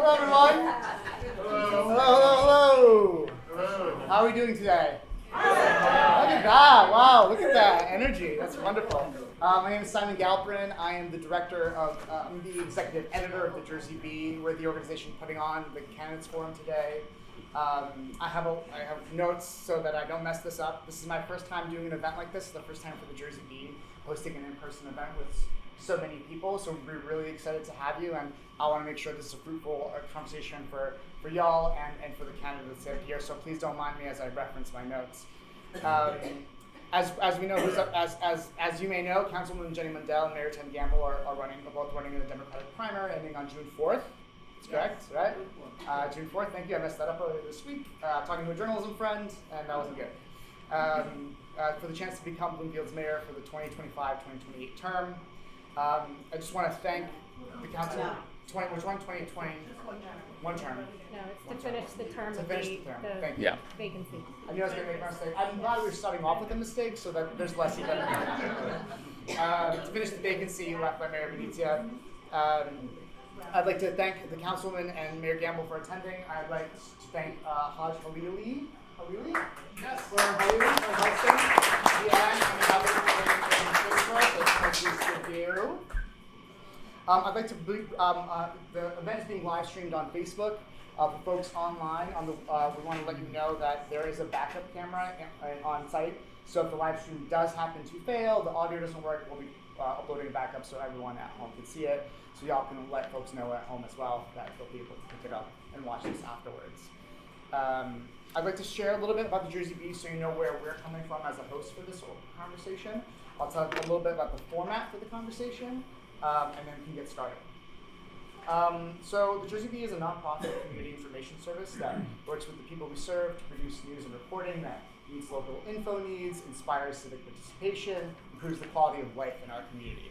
Hello, everyone. Hello. How are we doing today? Look at that. Wow, look at that energy. That's wonderful. My name is Simon Galperin. I am the director of, I'm the executive editor of the Jersey Bee. We're the organization putting on the Candidates Forum today. I have notes so that I don't mess this up. This is my first time doing an event like this. The first time for the Jersey Bee hosting an in-person event with so many people. So we're really excited to have you, and I want to make sure this is a fruitful conversation for y'all and for the candidates here. So please don't mind me as I reference my notes. As we know, as you may know, Councilwoman Jenny Mundell and Mayor Tim Gamble are both running in the Democratic primary ending on June 4th. That's correct, right? June 4th, thank you. I messed that up earlier this week, talking to a journalism friend, and that wasn't good. For the chance to become Bloomfield's mayor for the 2025-2028 term. I just want to thank the council. No. 2020? One term. No, it's to finish the term of the Thank you. vacancy. I knew I was going to make a mistake. I'm glad we were starting off with a mistake so that there's less even. To finish the vacancy left by Mayor Venezia. I'd like to thank the councilwoman and Mayor Gamble for attending. I'd like to thank Haj Halili? Yes. For hosting the event and Skiddoo. I'd like to the event is being live streamed on Facebook. For folks online, we want to let you know that there is a backup camera on site. So if the live stream does happen to fail, the audio doesn't work, we'll be uploading a backup so everyone at home can see it. So y'all can let folks know at home as well that they'll be able to pick it up and watch this afterwards. I'd like to share a little bit about the Jersey Bee so you know where we're coming from as a host for this conversation. I'll tell you a little bit about the format for the conversation, and then we can get started. So the Jersey Bee is a nonprofit community information service that works with the people we serve to produce news and reporting that meets local info needs, inspires civic participation, improves the quality of life in our community.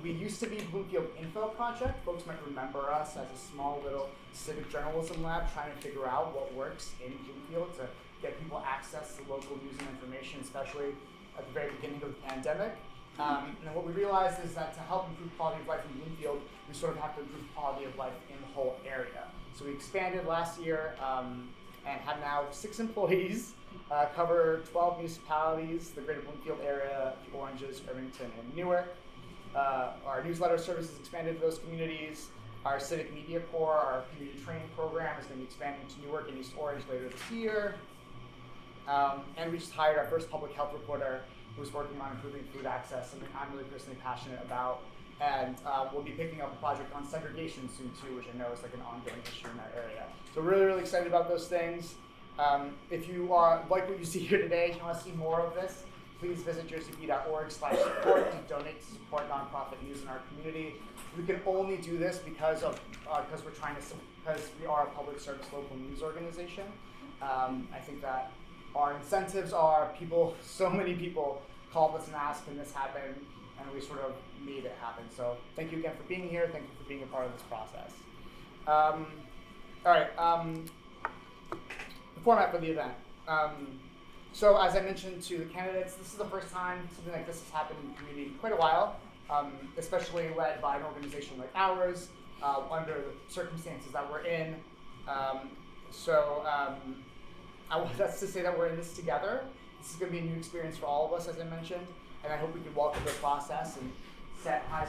We used to be Bloomfield Info Project. Folks might remember us as a small little civic journalism lab trying to figure out what works in Bloomfield to get people access to local news and information, especially at the very beginning of the pandemic. And what we realized is that to help improve quality of life in Bloomfield, we sort of have to improve quality of life in the whole area. So we expanded last year and have now 6 employees, cover 12 municipalities, the greater Bloomfield area, Oranges, Irvington, and Newark. Our newsletter service has expanded to those communities. Our civic media core, our community training program is going to be expanding to Newark and East Orange later this year. And we just hired our first public health reporter who's working on improving food access, something I'm really personally passionate about. And we'll be picking up a project on segregation soon too, which I know is like an ongoing issue in that area. So really, really excited about those things. If you like what you see here today, if you want to see more of this, please visit jerseybee.org/support to donate to support nonprofit news in our community. We can only do this because we are a public service local news organization. I think that our incentives are so many people called us and asked, can this happen? And we sort of made it happen. So thank you again for being here. Thank you for being a part of this process. All right, the format for the event. So as I mentioned to the candidates, this is the first time something like this has happened in the community in quite a while, especially led by an organization like ours, under the circumstances that we're in. That's to say that we're in this together. This is going to be a new experience for all of us, as I mentioned, and I hope we can welcome the process and set high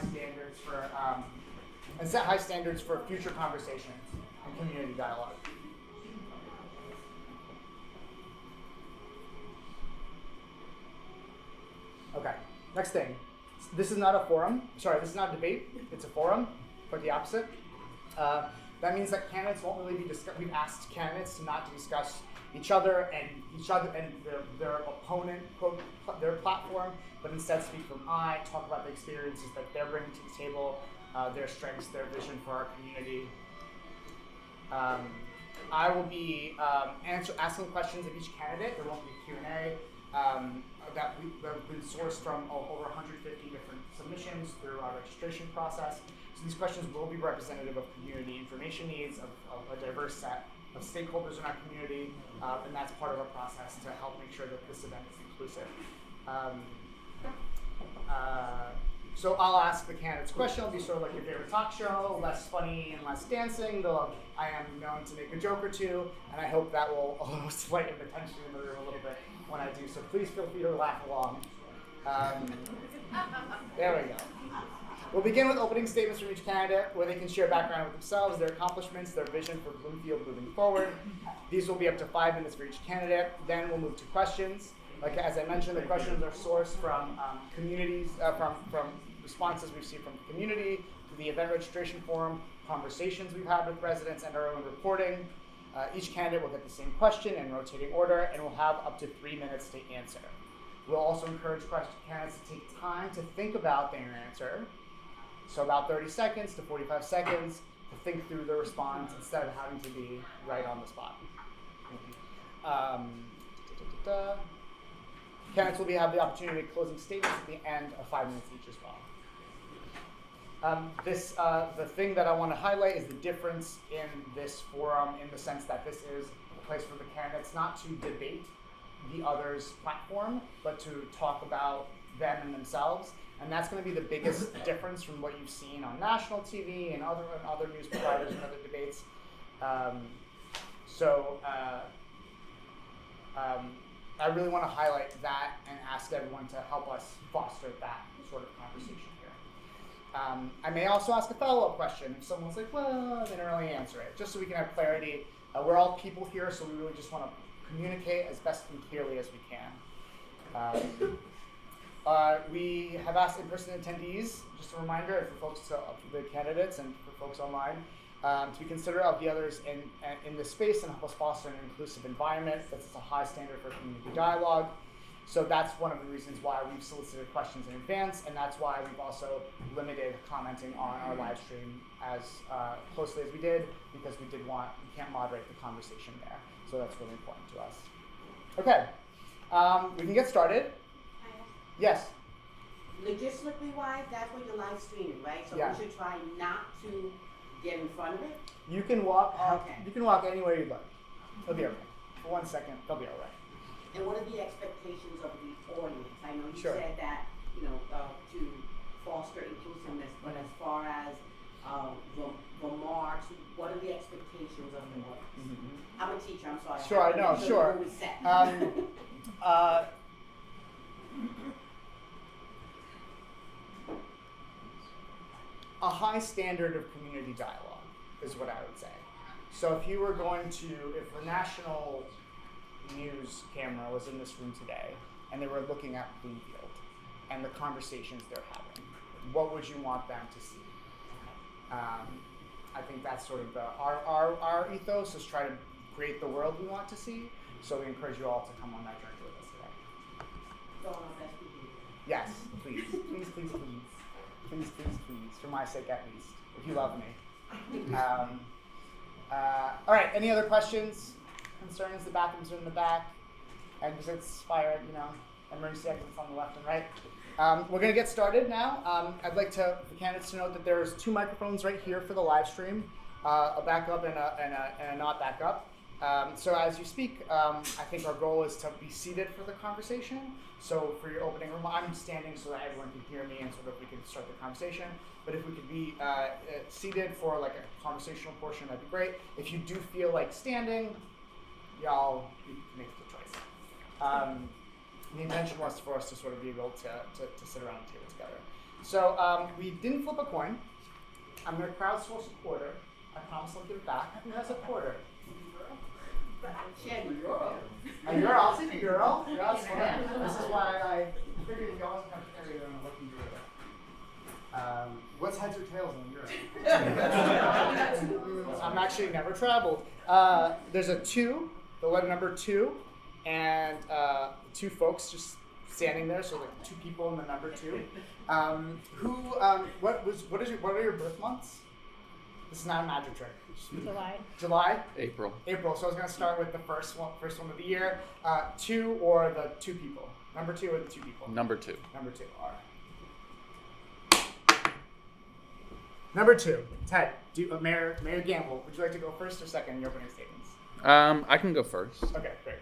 standards for future conversations and community dialogue. Okay, next thing. This is not a forum. This is not a debate. It's a forum, but the opposite. That means that candidates won't really be we've asked candidates not to discuss each other and their opponent, their platform, but instead speak from talk about the experiences that they're bringing to the table, their strengths, their vision for our community. I will be asking questions of each candidate. There won't be a Q&A. That have been sourced from over 150 different submissions through our registration process. So these questions will be representative of community information needs of a diverse set of stakeholders in our community, and that's part of our process to help make sure that this event is inclusive. So I'll ask the candidates a question. It'll be sort of like your favorite talk show, less funny and less dancing, though I am known to make a joke or two, and I hope that will lighten the tension in the room a little bit when I do. So please feel free to laugh along. There we go. We'll begin with opening statements from each candidate where they can share background with themselves, their accomplishments, their vision for Bloomfield moving forward. These will be up to 5 minutes for each candidate. Then we'll move to questions. Like as I mentioned, the questions are sourced from communities, from responses we've seen from the community, to the event registration forum, conversations we've had with residents, and our own reporting. Each candidate will get the same question in rotating order, and will have up to 3 minutes to answer. We'll also encourage candidates to take time to think about their answer. So about 30 seconds to 45 seconds to think through the response instead of having to be right on the spot. Candidates will have the opportunity to make closing statements at the end of 5 minutes each as well. The thing that I want to highlight is the difference in this forum in the sense that this is a place for the candidates not to debate the other's platform, but to talk about them and themselves. And that's going to be the biggest difference from what you've seen on national TV and other news providers and other debates. I really want to highlight that and ask everyone to help us foster that sort of conversation here. I may also ask a follow-up question if someone's like, well, they didn't really answer it, just so we can have clarity. We're all people here, so we really just want to communicate as best and clearly as we can. We have asked in-person attendees, just a reminder for folks, for the candidates and for folks online, to be considerate of the others in this space and help us foster an inclusive environment that's a high standard for community dialogue. So that's one of the reasons why we've solicited questions in advance, and that's why we've also limited commenting on our live stream as closely as we did, because we can't moderate the conversation there. So that's really important to us. Okay, we can get started. Yes. Logistically wise, that's what you're live streaming, right? So Yeah. we should try not to get in front of it. You can walk. Okay. You can walk anywhere you'd like. They'll be okay. For 1 second, they'll be all right. And what are the expectations of the audience? I know you Sure. said that, to foster inclusiveness, but as far as the marks, what are the expectations of the audience? Mm-hmm. I'm a teacher, I'm sorry. Sure, I know, sure. We set. A high standard of community dialogue is what I would say. So if the national news camera was in this room today and they were looking at Bloomfield and the conversations they're having, what would you want them to see? I think that's sort of our ethos is try to create the world we want to see. So we encourage you all to come on that journey with us today. So on our best behavior. Yes, please, please, please, please. Please, please, please, for my sake at least, if you love me. All right, any other questions, concerns? The bathrooms are in the back. Exits, fire, emergency exits on the left and right. We're going to get started now. I'd like for candidates to note that there's 2 microphones right here for the live stream, a backup and a not backup. So as you speak, I think our goal is to be seated for the conversation. So for your opening remarks, I'm standing so that everyone can hear me and so that we can start the conversation. But if we could be seated for like a conversational portion, that'd be great. If you do feel like standing, y'all make the choice. The intention was for us to sort of be able to sit around the table together. So we didn't flip a coin. I'm going to crowdsource a quarter. I promise I'll give it back. Who has a quarter? Share the euro. A euro? I'll take a euro. That's fine. This is why I figured we always have to carry around a lucky euro. What's heads or tails on euro? I'm actually never traveled. There's a 2, the letter number 2, and 2 folks just standing there, so like 2 people in the number 2. What are your birth months? This is not a magic trick. July? April. So I was going to start with the first one of the year. 2 or the 2 people. Number 2 or the 2 people? Number 2. Number 2. All right. Number 2. Ted, Mayor Gamble, would you like to go first or second in your opening statements? I can go first. Okay, great.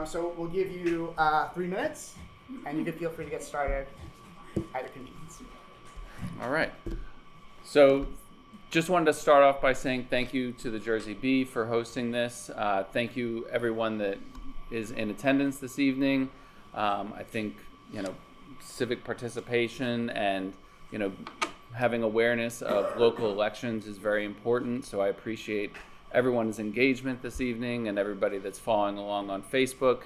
So we'll give you 3 minutes, and you can feel free to get started at your convenience. All right. So just wanted to start off by saying thank you to the Jersey Bee for hosting this. Thank you everyone that is in attendance this evening. I think, civic participation and, having awareness of local elections is very important. So I appreciate everyone's engagement this evening and everybody that's following along on Facebook.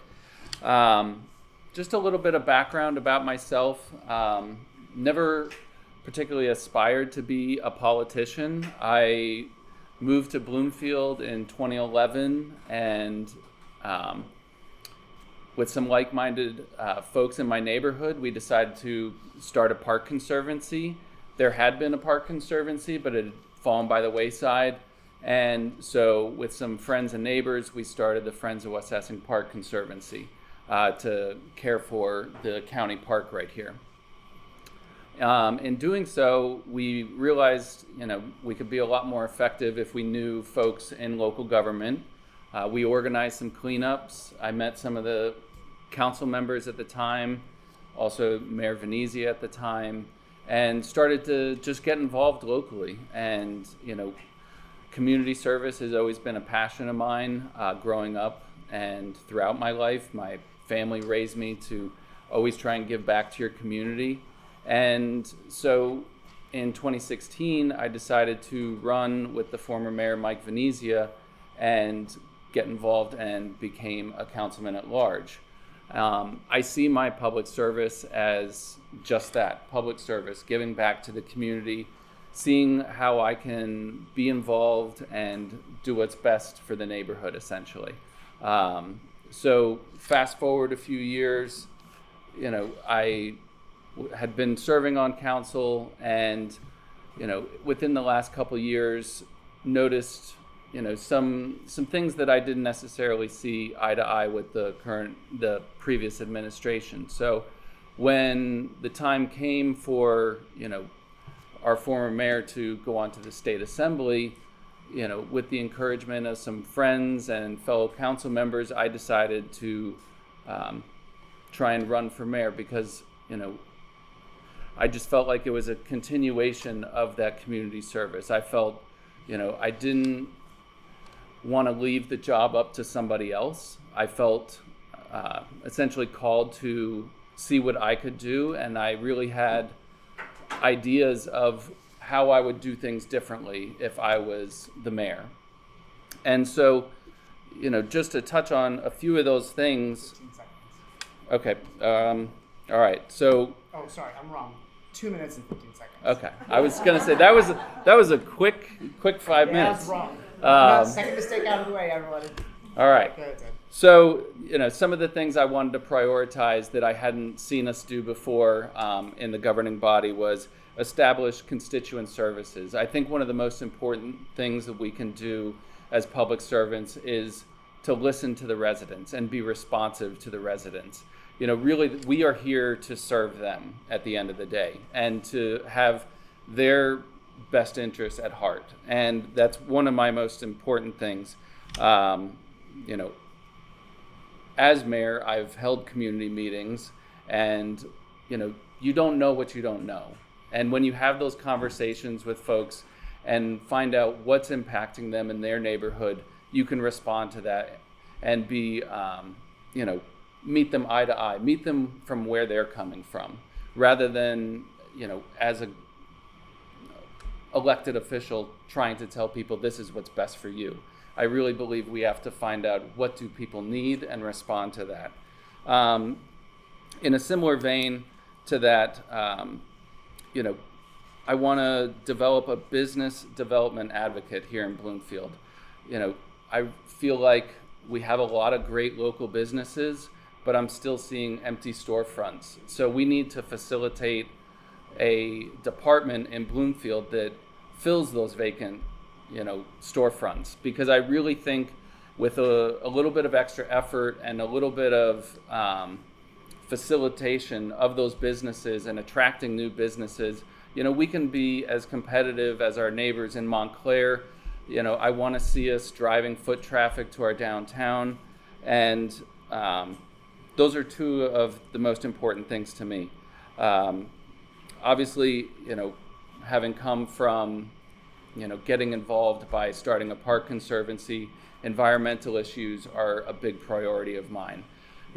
Just a little bit of background about myself. Never particularly aspired to be a politician. I moved to Bloomfield in 2011 and with some like-minded folks in my neighborhood, we decided to start a park conservancy. There had been a park conservancy, but it had fallen by the wayside. And so with some friends and neighbors, we started the Friends of West Essing Park Conservancy to care for the county park right here. In doing so, we realized, we could be a lot more effective if we knew folks in local government. We organized some cleanups. I met some of the council members at the time, also Mayor Venezia at the time, and started to just get involved locally. And, community service has always been a passion of mine growing up and throughout my life. My family raised me to always try and give back to your community. And so in 2016, I decided to run with the former Mayor Mike Venezia and get involved and became a councilman at large. I see my public service as just that, public service, giving back to the community, seeing how I can be involved and do what's best for the neighborhood, essentially. So fast forward a few years, I had been serving on council and, within the last couple of years, noticed, some things that I didn't necessarily see eye to eye with the previous administration. So when the time came for, our former mayor to go on to the state assembly, with the encouragement of some friends and fellow council members, I decided to try and run for mayor because, I just felt like it was a continuation of that community service. I felt, I didn't want to leave the job up to somebody else. I felt essentially called to see what I could do, and I really had ideas of how I would do things differently if I was the mayor. And so, just to touch on a few of those things. 15 seconds. Okay. All right. So. Oh, sorry, I'm wrong. 2 minutes and 15 seconds. Okay. I was gonna say that was a quick 5 Yeah, minutes. that's wrong. Second mistake out of the way, everybody. All right. Go ahead, Ted. So, some of the things I wanted to prioritize that I hadn't seen us do before in the governing body was establish constituent services. I think one of the most important things that we can do as public servants is to listen to the residents and be responsive to the residents. Really, we are here to serve them at the end of the day and to have their best interests at heart. And that's one of my most important things. As mayor, I've held community meetings and, you don't know what you don't know. And when you have those conversations with folks and find out what's impacting them in their neighborhood, you can respond to that and be, meet them eye to eye, meet them from where they're coming from, rather than, as a elected official trying to tell people this is what's best for you. I really believe we have to find out what do people need and respond to that. In a similar vein to that, I want to develop a business development advocate here in Bloomfield. I feel like we have a lot of great local businesses, but I'm still seeing empty storefronts. So we need to facilitate a department in Bloomfield that fills those vacant, storefronts, because I really think with a little bit of extra effort and a little bit of facilitation of those businesses and attracting new businesses, we can be as competitive as our neighbors in Montclair. I want to see us driving foot traffic to our downtown, and those are two of the most important things to me. Obviously, having come from, getting involved by starting a park conservancy, environmental issues are a big priority of mine.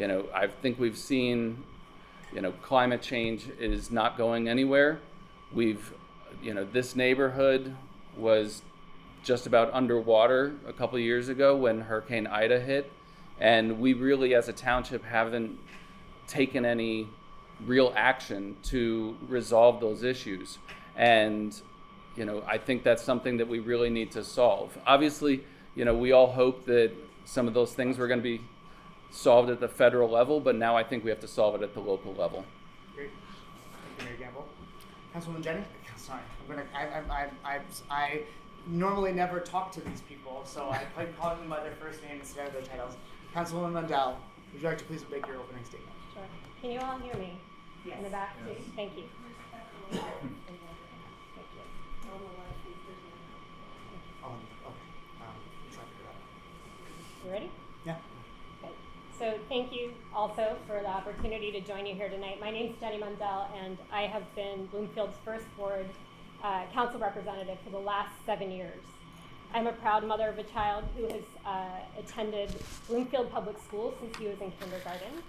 I think we've seen, climate change is not going anywhere. This neighborhood was just about underwater a couple of years ago when Hurricane Ida hit, and we really as a township haven't taken any real action to resolve those issues. And I think that's something that we really need to solve. Obviously, we all hope that some of those things were going to be solved at the federal level, but now I think we have to solve it at the local level. Great. Thank you, Mayor Gamble. Councilwoman Jenny? Sorry, I normally never talk to these people, so I like calling them by their first name instead of their titles. Councilwoman Mundell, would you like to please make your opening statement? Sure. Can you all hear me? Yes. In the back, Yes. too? Thank you. Thank you. Oh, okay. Sorry for that. You ready? Yeah. Okay. So thank you also for the opportunity to join you here tonight. My name's Jenny Mundell, and I have been Bloomfield's first ward council representative for the last 7 years. I'm a proud mother of a child who has attended Bloomfield Public Schools since he was in kindergarten.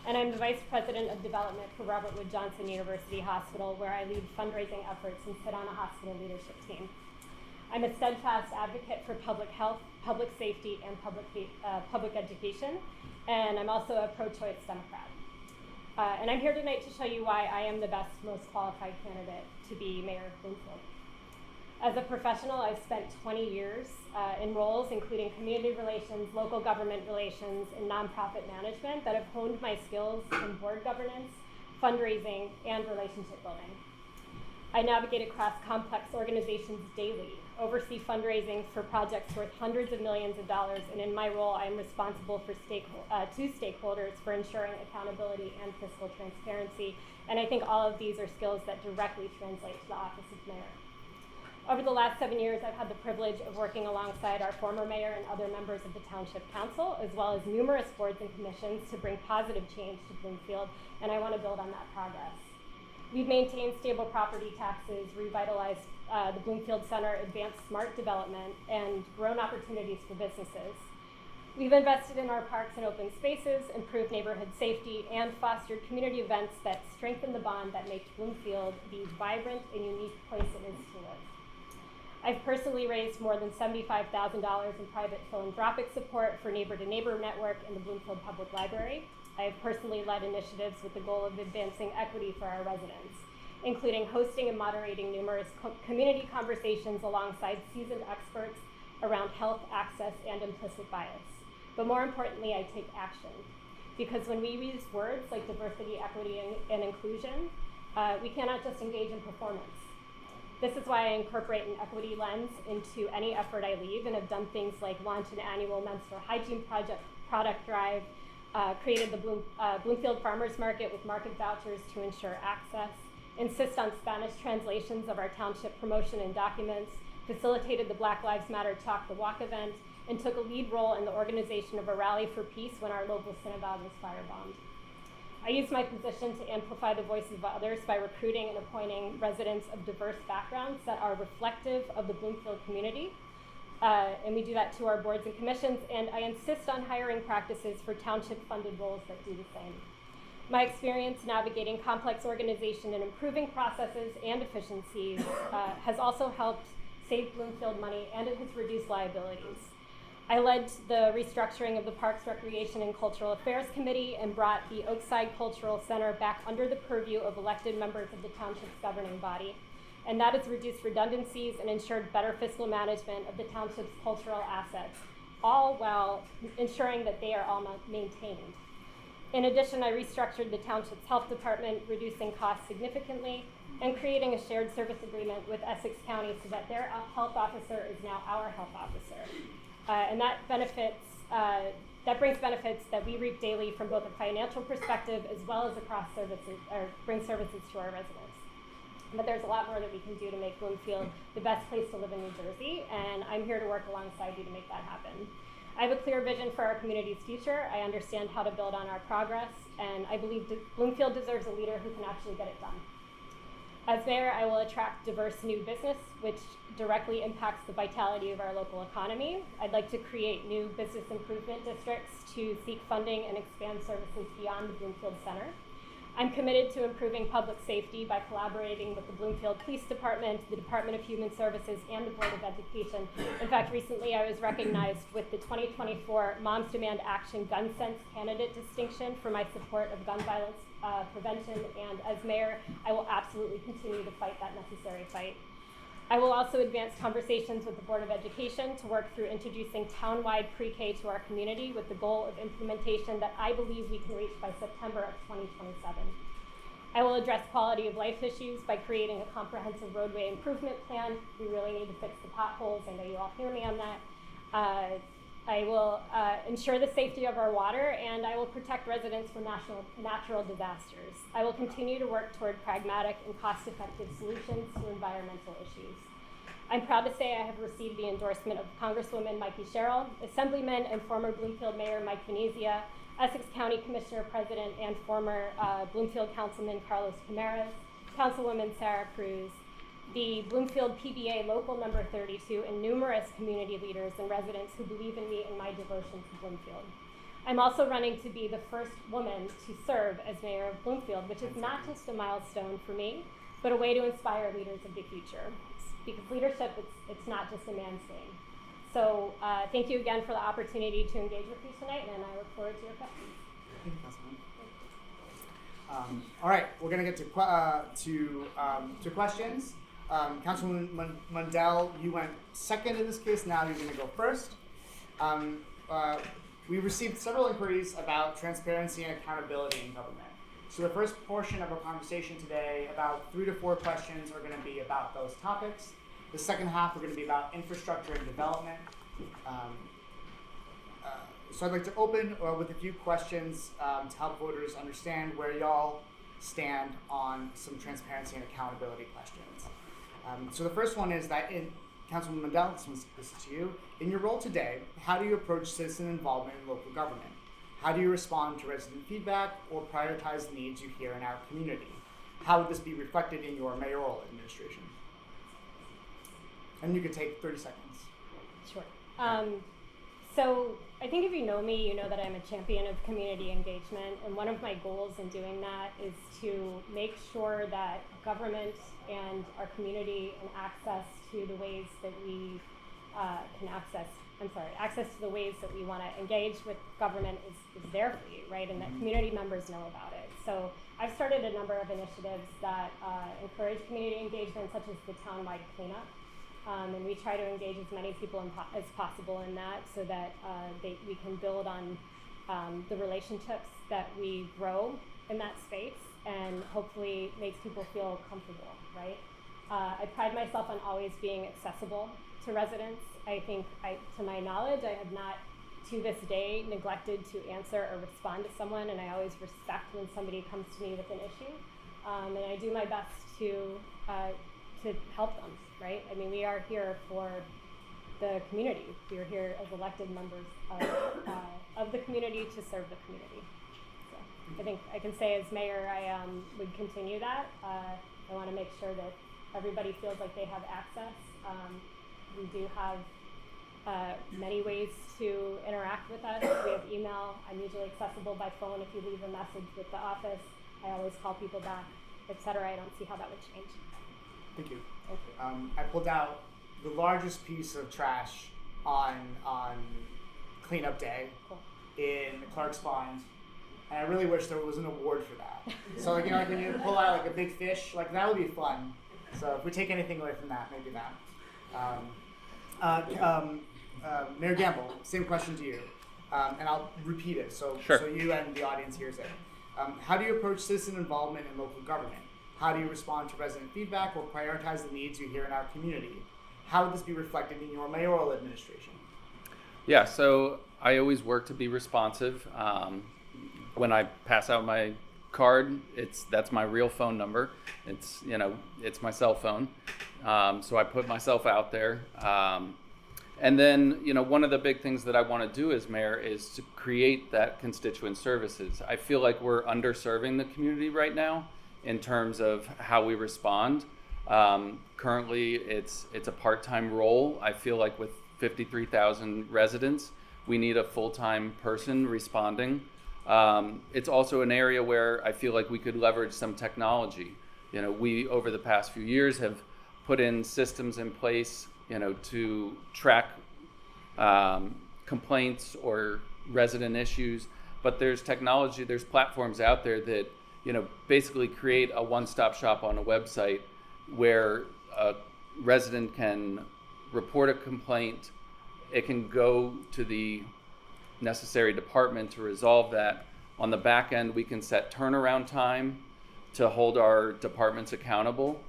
And I'm the Vice President of Development for Robert Wood Johnson University Hospital, where I lead fundraising efforts and sit on a hospital leadership team. I'm a steadfast advocate for public health, public safety, and public education, and I'm also a pro-choice Democrat. And I'm here tonight to show you why I am the best, most qualified candidate to be Mayor of Bloomfield. As a professional, I've spent 20 years in roles including community relations, local government relations, and nonprofit management that have honed my skills in board governance, fundraising, and relationship building. I navigate across complex organizations daily, oversee fundraising for projects worth hundreds of millions of dollars, and in my role, I am responsible for to stakeholders for ensuring accountability and fiscal transparency. And I think all of these are skills that directly translate to the office of mayor. Over the last 7 years, I've had the privilege of working alongside our former mayor and other members of the Township Council, as well as numerous boards and commissions to bring positive change to Bloomfield, and I want to build on that progress. We've maintained stable property taxes, revitalized the Bloomfield Center, advanced smart development, and grown opportunities for businesses. We've invested in our parks and open spaces, improved neighborhood safety, and fostered community events that strengthen the bond that makes Bloomfield the vibrant and unique place it is to live. I've personally raised more than $75,000 in private philanthropic support for Neighbor to Neighbor Network in the Bloomfield Public Library. I have personally led initiatives with the goal of advancing equity for our residents, including hosting and moderating numerous community conversations alongside seasoned experts around health, access, and implicit bias. But more importantly, I take action. Because when we use words like diversity, equity, and inclusion, we cannot just engage in performance. This is why I incorporate an equity lens into any effort I lead, and have done things like launch an annual menstrual hygiene product drive, created the Bloomfield Farmers Market with market vouchers to ensure access, insist on Spanish translations of our township promotion and documents, facilitated the Black Lives Matter Talk the Walk event, and took a lead role in the organization of a rally for peace when our local synagogue was firebombed. I use my position to amplify the voices of others by recruiting and appointing residents of diverse backgrounds that are reflective of the Bloomfield community. And we do that to our boards and commissions, and I insist on hiring practices for township-funded roles that do the same. My experience navigating complex organization and improving processes and efficiencies has also helped save Bloomfield money, and it has reduced liabilities. I led the restructuring of the Parks, Recreation, and Cultural Affairs Committee and brought the Oakside Cultural Center back under the purview of elected members of the township's governing body. And that has reduced redundancies and ensured better fiscal management of the township's cultural assets, all while ensuring that they are all maintained. In addition, I restructured the township's health department, reducing costs significantly, and creating a shared service agreement with Essex County so that their health officer is now our health officer. And that brings benefits that we reap daily from both a financial perspective as well as across services, or bring services to our residents. But there's a lot more that we can do to make Bloomfield the best place to live in New Jersey, and I'm here to work alongside you to make that happen. I have a clear vision for our community's future. I understand how to build on our progress, and I believe Bloomfield deserves a leader who can actually get it done. As mayor, I will attract diverse new business, which directly impacts the vitality of our local economy. I'd like to create new business improvement districts to seek funding and expand services beyond the Bloomfield Center. I'm committed to improving public safety by collaborating with the Bloomfield Police Department, the Department of Human Services, and the Board of Education. In fact, recently I was recognized with the 2024 Moms Demand Action Gun Sense Candidate Distinction for my support of gun violence prevention, and as mayor, I will absolutely continue to fight that necessary fight. I will also advance conversations with the Board of Education to work through introducing town-wide pre-K to our community with the goal of implementation that I believe we can reach by September of 2027. I will address quality of life issues by creating a comprehensive roadway improvement plan. We really need to fix the potholes. I know you all hear me on that. I will ensure the safety of our water, and I will protect residents from natural disasters. I will continue to work toward pragmatic and cost-effective solutions to environmental issues. I'm proud to say I have received the endorsement of Councilwoman Michael Venezia, Assemblyman and former Bloomfield Mayor Mike Venezia, Essex County Commissioner President and former Bloomfield Councilman Carlos Pimeras, Councilwoman Sarah Cruz, the Bloomfield PBA Local Number 32, and numerous community leaders and residents who believe in me and my devotion to Bloomfield. I'm also running to be the first woman to serve as mayor of Bloomfield, which is not just a milestone for me, but a way to inspire leaders of the future. Because leadership, it's not just a man's game. So thank you again for the opportunity to engage with you tonight, and I look forward to your questions. Thank you, Councilman. All right, we're going to get to questions. Councilwoman Mundell, you went second in this case. Now you're going to go first. We received several inquiries about transparency and accountability in government. So the first portion of our conversation today, about 3 to 4 questions, are going to be about those topics. The second half are going to be about infrastructure and development. So I'd like to open with a few questions to help voters understand where y'all stand on some transparency and accountability questions. So the first one is that Councilwoman Mundell, this is to you. In your role today, how do you approach citizen involvement in local government? How do you respond to resident feedback or prioritize the needs you hear in our community? How would this be reflected in your mayoral administration? And you could take 30 seconds. Sure. So I think if you know me, you know that I'm a champion of community engagement, and one of my goals in doing that is to make sure that government and our community and access to the ways that we access to the ways that we want to engage with government is there for you, right? And that community members know about it. So I've started a number of initiatives that encourage community engagement, such as the town-wide cleanup. And we try to engage as many people as possible in that so that we can build on the relationships that we grow in that space and hopefully makes people feel comfortable, right? I pride myself on always being accessible to residents. I think, to my knowledge, I have not to this day neglected to answer or respond to someone, and I always respect when somebody comes to me with an issue. And I do my best to help them, right? I mean, we are here for the community. We are here as elected members of the community to serve the community. So I think I can say as mayor, I would continue that. I want to make sure that everybody feels like they have access. We do have many ways to interact with us. We have email. I'm usually accessible by phone if you leave a message with the office. I always call people back, etc. I don't see how that would change. Thank you. Thank you. I pulled out the largest piece of trash on cleanup day in Clark's Pond, and I really wish there was an award for that. So like, like when you pull out like a big fish, like that would be fun. So if we take anything away from that, maybe that. Mayor Gamble, same question to you, and I'll repeat it so you and the audience hears it. How do you approach citizen involvement in local government? How do you respond to resident feedback or prioritize the needs you hear in our community? How would this be reflected in your mayoral administration? Yeah, so I always work to be responsive. When I pass out my card, that's my real phone number. It's my cell phone. So I put myself out there. And then, one of the big things that I want to do as mayor is to create that constituent services. I feel like we're underserving the community right now in terms of how we respond. Currently, it's a part-time role. I feel like with 53,000 residents, we need a full-time person responding. It's also an area where I feel like we could leverage some technology. We, over the past few years, have put in systems in place, to track complaints or resident issues. But there's technology, there's platforms out there that, basically create a one-stop shop on a website where a resident can report a complaint. It can go to the necessary department to resolve that. On the back end, we can set turnaround time to hold our departments accountable,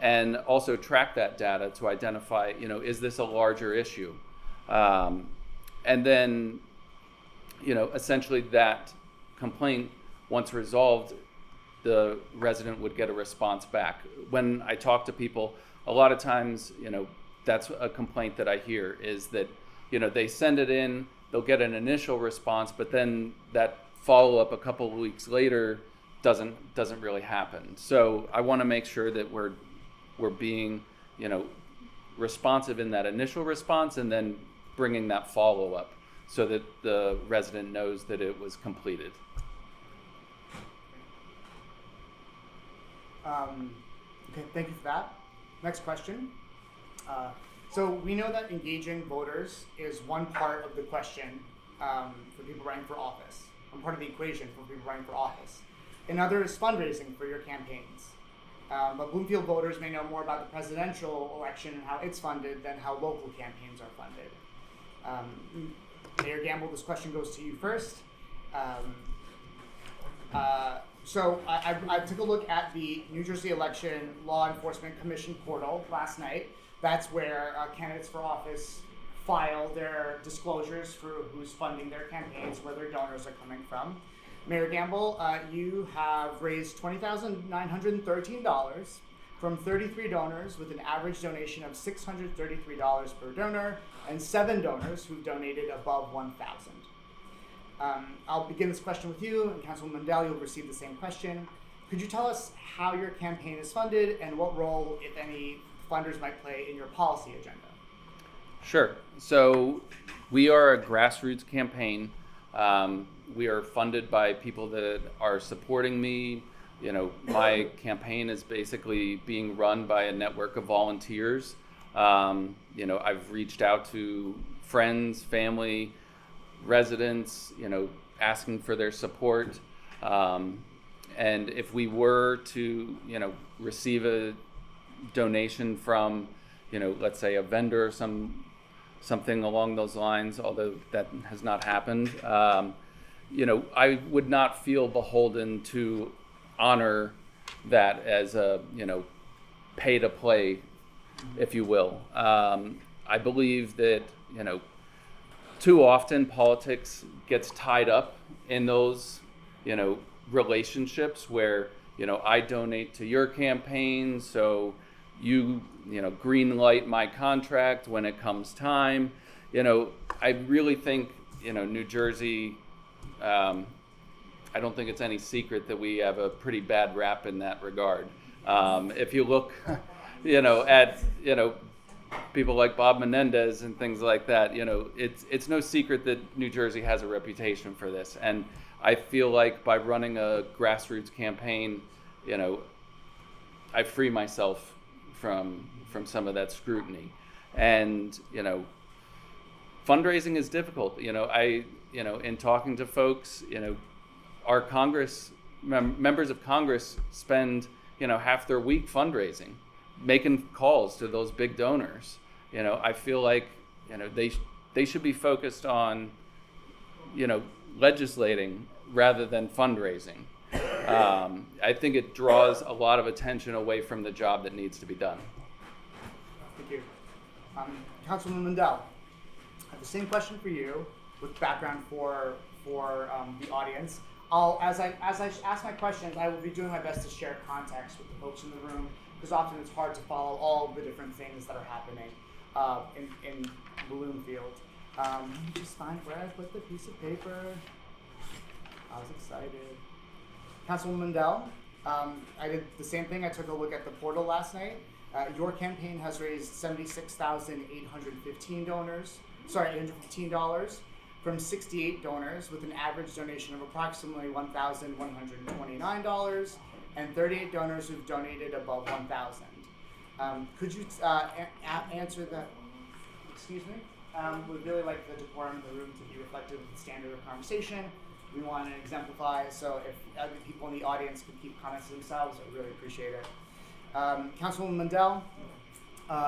and also track that data to identify, is this a larger issue? And then, essentially that complaint, once resolved, the resident would get a response back. When I talk to people, a lot of times, that's a complaint that I hear, is that, they send it in, they'll get an initial response, but then that follow-up a couple of weeks later doesn't really happen. So I want to make sure that we're being, responsive in that initial response, and then bringing that follow-up so that the resident knows that it was completed. Okay, thank you for that. Next question. So we know that engaging voters is one part of the question for people running for office, one part of the equation for people running for office. Another is fundraising for your campaigns. But Bloomfield voters may know more about the presidential election and how it's funded than how local campaigns are funded. Mayor Gamble, this question goes to you first. So I took a look at the New Jersey Election Law Enforcement Commission portal last night. That's where candidates for office file their disclosures for who's funding their campaigns, where their donors are coming from. Mayor Gamble, you have raised $20,913 from 33 donors with an average donation of $633 per donor, and 7 donors who've donated above $1,000. I'll begin this question with you, and Councilwoman Mundell, you'll receive the same question. Could you tell us how your campaign is funded and what role, if any, funders might play in your policy agenda? Sure. So we are a grassroots campaign. We are funded by people that are supporting me. My campaign is basically being run by a network of volunteers. I've reached out to friends, family, residents, asking for their support. And if we were to, receive a donation from, let's say a vendor or something along those lines, although that has not happened, I would not feel beholden to honor that as a, pay to play, if you will. I believe that, too often politics gets tied up in those, relationships where, I donate to your campaign, so you green light my contract when it comes time. I really think, New Jersey, I don't think it's any secret that we have a pretty bad rap in that regard. If you look, at, people like Bob Menendez and things like that, it's no secret that New Jersey has a reputation for this. And I feel like by running a grassroots campaign, I free myself from some of that scrutiny. And, fundraising is difficult. In talking to folks, our members of Congress spend, half their week fundraising, making calls to those big donors. I feel like, they should be focused on, legislating rather than fundraising. I think it draws a lot of attention away from the job that needs to be done. Thank you. Councilwoman Mundell, I have the same question for you with background for the audience. As I ask my questions, I will be doing my best to share context with the folks in the room, because often it's hard to follow all the different things that are happening in Bloomfield. Let me just find where I put the piece of paper. I was excited. Councilwoman Mundell, I did the same thing. I took a look at the portal last night. Your campaign has raised $815 from 68 donors, with an average donation of approximately $1,129, and 38 donors who've donated above $1,000. Could you answer that? Excuse me. We'd really like the decorum in the room to be reflective of the standard of conversation. We want to exemplify, so if other people in the audience could keep comments to themselves, I'd really appreciate it. Councilwoman Mundell,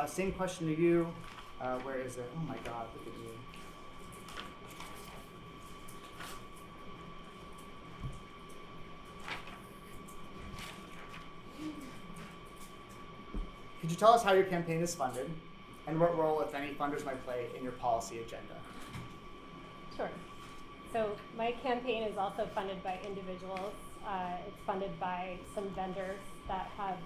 same question to you. Where is it? Oh my God, look at you. Could you tell us how your campaign is funded, and what role, if any, funders might play in your policy agenda? Sure. So my campaign is also funded by individuals. It's funded by some vendors that have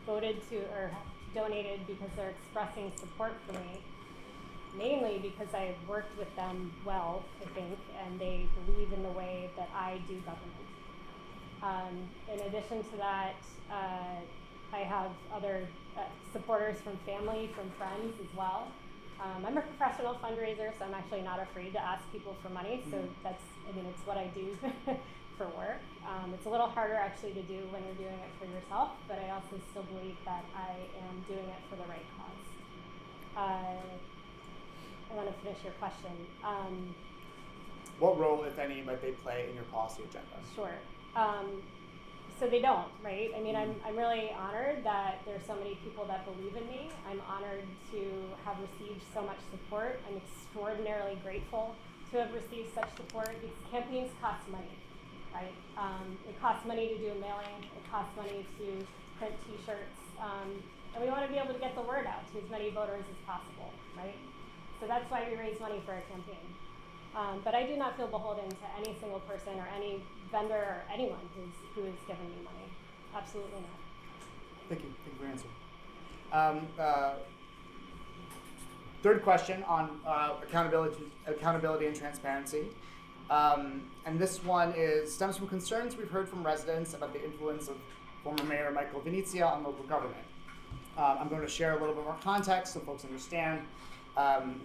voted to or donated because they're expressing support for me, mainly because I've worked with them well, I think, and they believe in the way that I do government. In addition to that, I have other supporters from family, from friends as well. I'm a professional fundraiser, so I'm actually not afraid to ask people for money. So it's what I do for work. It's a little harder actually to do when you're doing it for yourself, but I also still believe that I am doing it for the right cause. I want to finish your question. What role, if any, might they play in your policy agenda? Sure. So they don't, right? I mean, I'm really honored that there's so many people that believe in me. I'm honored to have received so much support. I'm extraordinarily grateful to have received such support, because campaigns cost money, right? It costs money to do a mailing. It costs money to print T-shirts. And we want to be able to get the word out to as many voters as possible, right? So that's why we raise money for a campaign. But I do not feel beholden to any single person or any vendor or anyone who has given me money. Absolutely not. Thank you. Thank you for your answer. Third question on accountability and transparency. And this one stems from concerns we've heard from residents about the influence of former Mayor Michael Venezia on local government. I'm going to share a little bit more context so folks understand.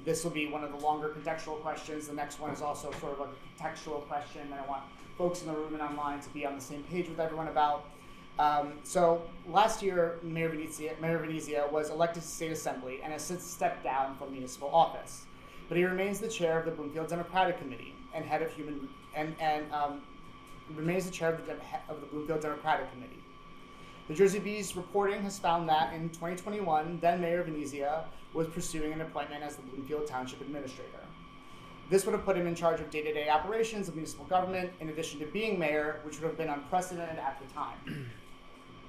This will be one of the longer contextual questions. The next one is also sort of a contextual question that I want folks in the room and online to be on the same page with everyone about. So last year, Mayor Venezia was elected to state assembly and has since stepped down from municipal office. But he remains the chair of the Bloomfield Democratic Committee and head of remains the chair of the Bloomfield Democratic Committee. The Jersey Bee's reporting has found that in 2021, then Mayor Venezia was pursuing an appointment as the Bloomfield Township Administrator. This would have put him in charge of day-to-day operations of municipal government, in addition to being mayor, which would have been unprecedented at the time.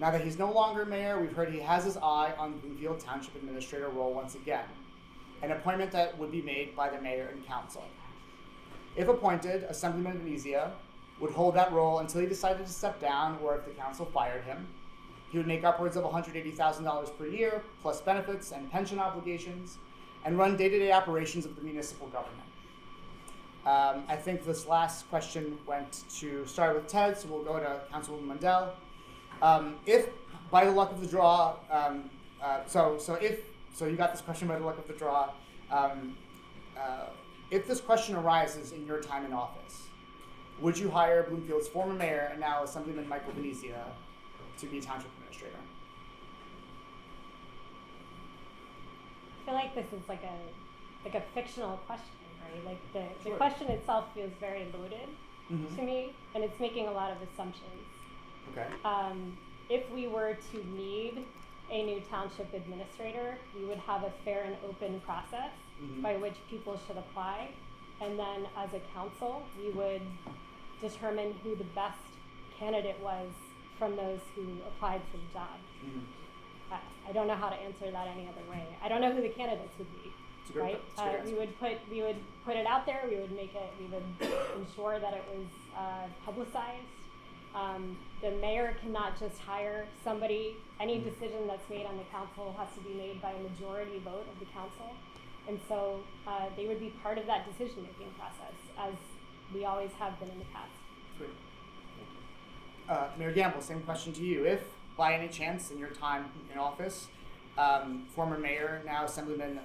Now that he's no longer mayor, we've heard he has his eye on the Bloomfield Township Administrator role once again, an appointment that would be made by the mayor and council. If appointed, Assemblyman Venezia would hold that role until he decided to step down or if the council fired him. He would make upwards of $180,000 per year, plus benefits and pension obligations, and run day-to-day operations of the municipal government. I think this last question started with Ted, so we'll go to Councilwoman Mundell. If by the luck of the draw, so you got this question by the luck of the draw. If this question arises in your time in office, would you hire Bloomfield's former mayor and now Assemblyman Michael Venezia to be township administrator? I feel like this is like a fictional question, right? Like the question itself feels very loaded to me, and it's making a lot of assumptions. Okay. If we were to need a new township administrator, we would have a fair and open process by which people should apply, and then as a council, we would determine who the best candidate was from those who applied for the job. I don't know how to answer that any other way. I don't know who the candidates would be, right? We would put it out there. We would ensure that it was publicized. The mayor cannot just hire somebody. Any decision that's made on the council has to be made by a majority vote of the council. And so they would be part of that decision-making process, as we always have been in the past. Great. Mayor Gamble, same question to you. If, by any chance, in your time in office, former mayor, now Assemblyman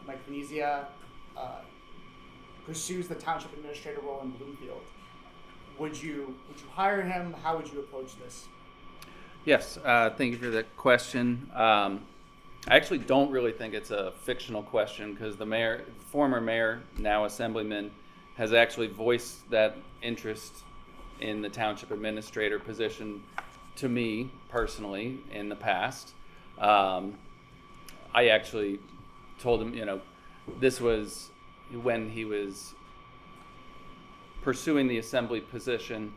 Mike Venezia, pursues the township administrator role in Bloomfield, would you hire him? How would you approach this? Yes, thank you for that question. I actually don't really think it's a fictional question because the former mayor, now Assemblyman, has actually voiced that interest in the township administrator position to me personally in the past. I actually told him, this was when he was pursuing the assembly position,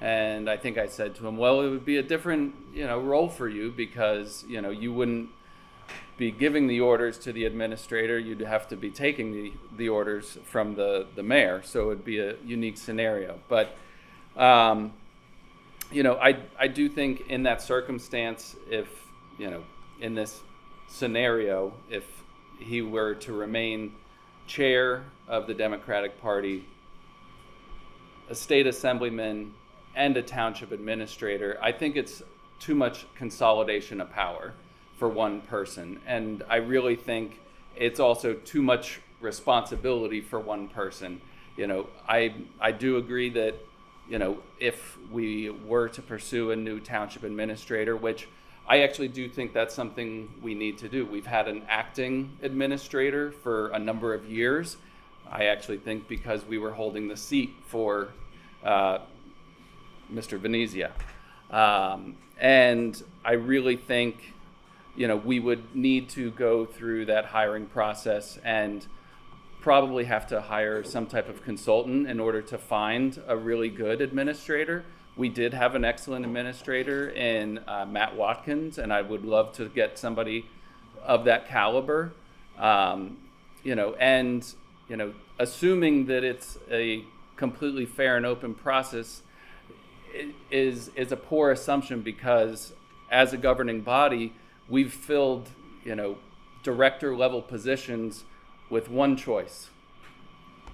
and I think I said to him, well, it would be a different, role for you because, you wouldn't be giving the orders to the administrator, you'd have to be taking the orders from the mayor, so it would be a unique scenario. But I do think in that circumstance, if, in this scenario, if he were to remain chair of the Democratic Party, a state assemblyman, and a township administrator, I think it's too much consolidation of power for one person. And I really think it's also too much responsibility for one person. I do agree that, if we were to pursue a new township administrator, which I actually do think that's something we need to do. We've had an acting administrator for a number of years. I actually think because we were holding the seat for Mr. Venezia. And I really think, we would need to go through that hiring process and probably have to hire some type of consultant in order to find a really good administrator. We did have an excellent administrator in Matt Watkins, and I would love to get somebody of that caliber. Assuming that it's a completely fair and open process is a poor assumption because as a governing body, we've filled, director level positions with one choice.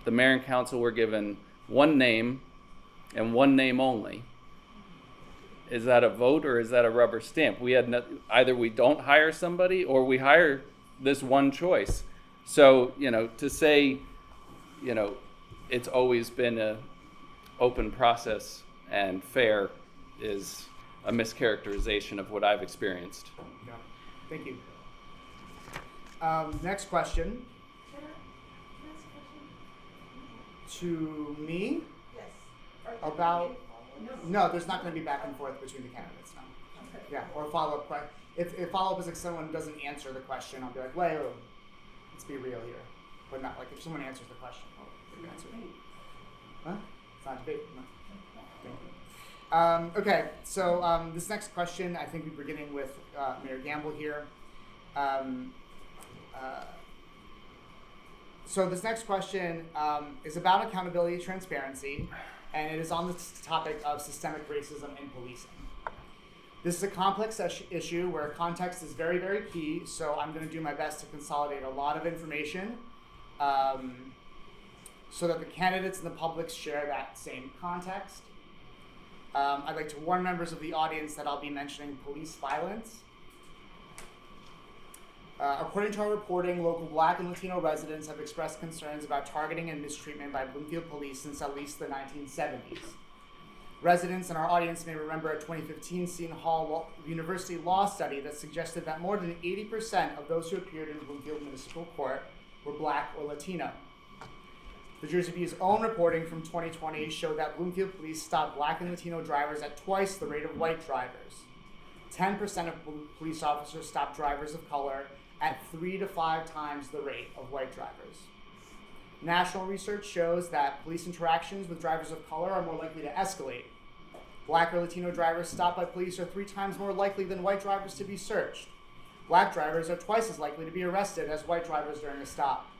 The mayor and council were given one name and one name only. Is that a vote or is that a rubber stamp? We had either we don't hire somebody or we hire this one choice. So, to say, it's always been a open process and fair is a mischaracterization of what I've experienced. Yeah. Thank you. Next question. To me? Yes. About, no, there's not going to be back and forth between the candidates, no. Okay. Yeah, or follow-up question. If follow-up is like someone doesn't answer the question, I'll be like, wait, let's be real here. But not like if someone answers the question, I'll answer it. Huh? It's not a debate. No. Thank you. Okay, so this next question, I think we're beginning with Mayor Gamble here. So this next question is about accountability and transparency, and it is on the topic of systemic racism in policing. This is a complex issue where context is very, very key, so I'm going to do my best to consolidate a lot of information so that the candidates and the public share that same context. I'd like to warn members of the audience that I'll be mentioning police violence. According to our reporting, local Black and Latino residents have expressed concerns about targeting and mistreatment by Bloomfield police since at least the 1970s. Residents in our audience may remember a 2015 Seton Hall University law study that suggested that more than 80% of those who appeared in Bloomfield Municipal Court were Black or Latino. The Jersey Bee's own reporting from 2020 showed that Bloomfield police stopped Black and Latino drivers at twice the rate of white drivers. 10% of police officers stopped drivers of color at 3 to 5 times the rate of white drivers. National research shows that police interactions with drivers of color are more likely to escalate. Black or Latino drivers stopped by police are 3 times more likely than white drivers to be searched. Black drivers are twice as likely to be arrested as white drivers during a stop.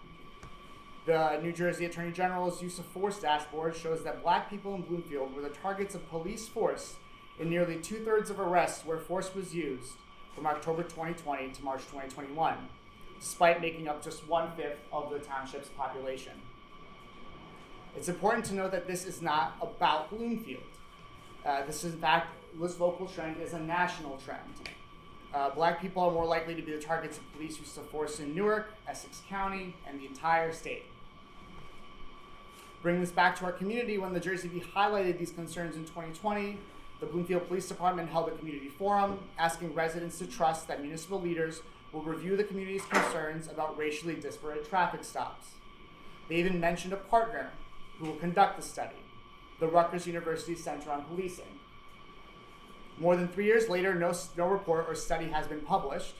The New Jersey Attorney General's use of force dashboard shows that Black people in Bloomfield were the targets of police force in nearly 2/3 of arrests where force was used from October 2020 to March 2021, despite making up just 1/5 of the township's population. It's important to note that this is not about Bloomfield. This local trend is a national trend. Black people are more likely to be the targets of police use of force in Newark, Essex County, and the entire state. Bring this back to our community. When the Jersey Bee highlighted these concerns in 2020, the Bloomfield Police Department held a community forum asking residents to trust that municipal leaders will review the community's concerns about racially disparate traffic stops. They even mentioned a partner who will conduct the study, the Rutgers University Center on Policing. More than 3 years later, no report or study has been published,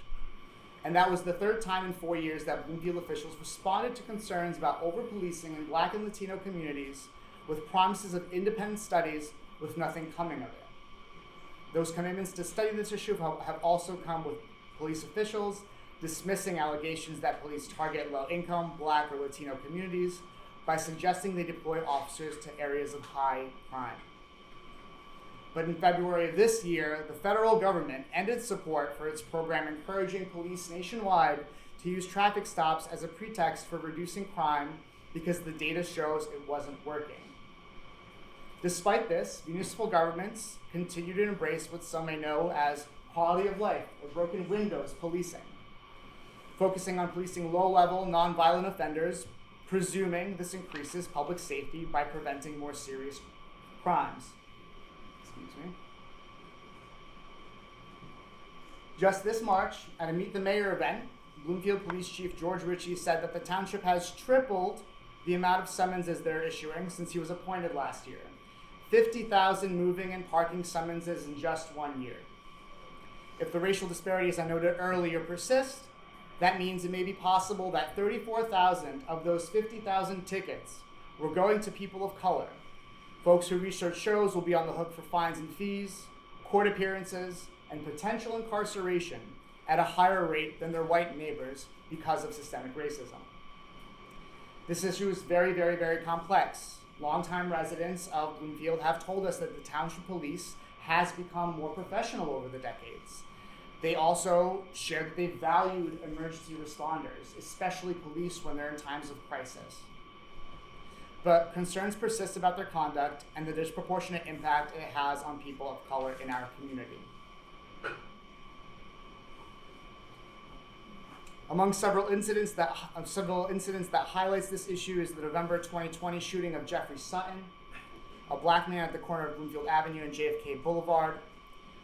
and that was the third time in 4 years that Bloomfield officials responded to concerns about over-policing in Black and Latino communities with promises of independent studies with nothing coming of it. Those commitments to study this issue have also come with police officials dismissing allegations that police target low-income Black or Latino communities by suggesting they deploy officers to areas of high crime. But in February of this year, the federal government ended support for its program encouraging police nationwide to use traffic stops as a pretext for reducing crime because the data shows it wasn't working. Despite this, municipal governments continue to embrace what some may know as quality of life or broken windows policing, focusing on policing low-level, nonviolent offenders, presuming this increases public safety by preventing more serious crimes. Excuse me. Just this March, at a Meet the Mayor event, Bloomfield Police Chief George Ritchie said that the township has tripled the amount of summonses they're issuing since he was appointed last year. 50,000 moving and parking summonses in just 1 year. If the racial disparities I noted earlier persist, that means it may be possible that 34,000 of those 50,000 tickets were going to people of color. Folks who research shows will be on the hook for fines and fees, court appearances, and potential incarceration at a higher rate than their white neighbors because of systemic racism. This issue is very, very, very complex. Longtime residents of Bloomfield have told us that the township police has become more professional over the decades. They also shared that they valued emergency responders, especially police when they're in times of crisis. But concerns persist about their conduct and the disproportionate impact it has on people of color in our community. Among several incidents that highlights this issue is the November 2020 shooting of Jeffrey Sutton, a Black man at the corner of Bloomfield Avenue and JFK Boulevard.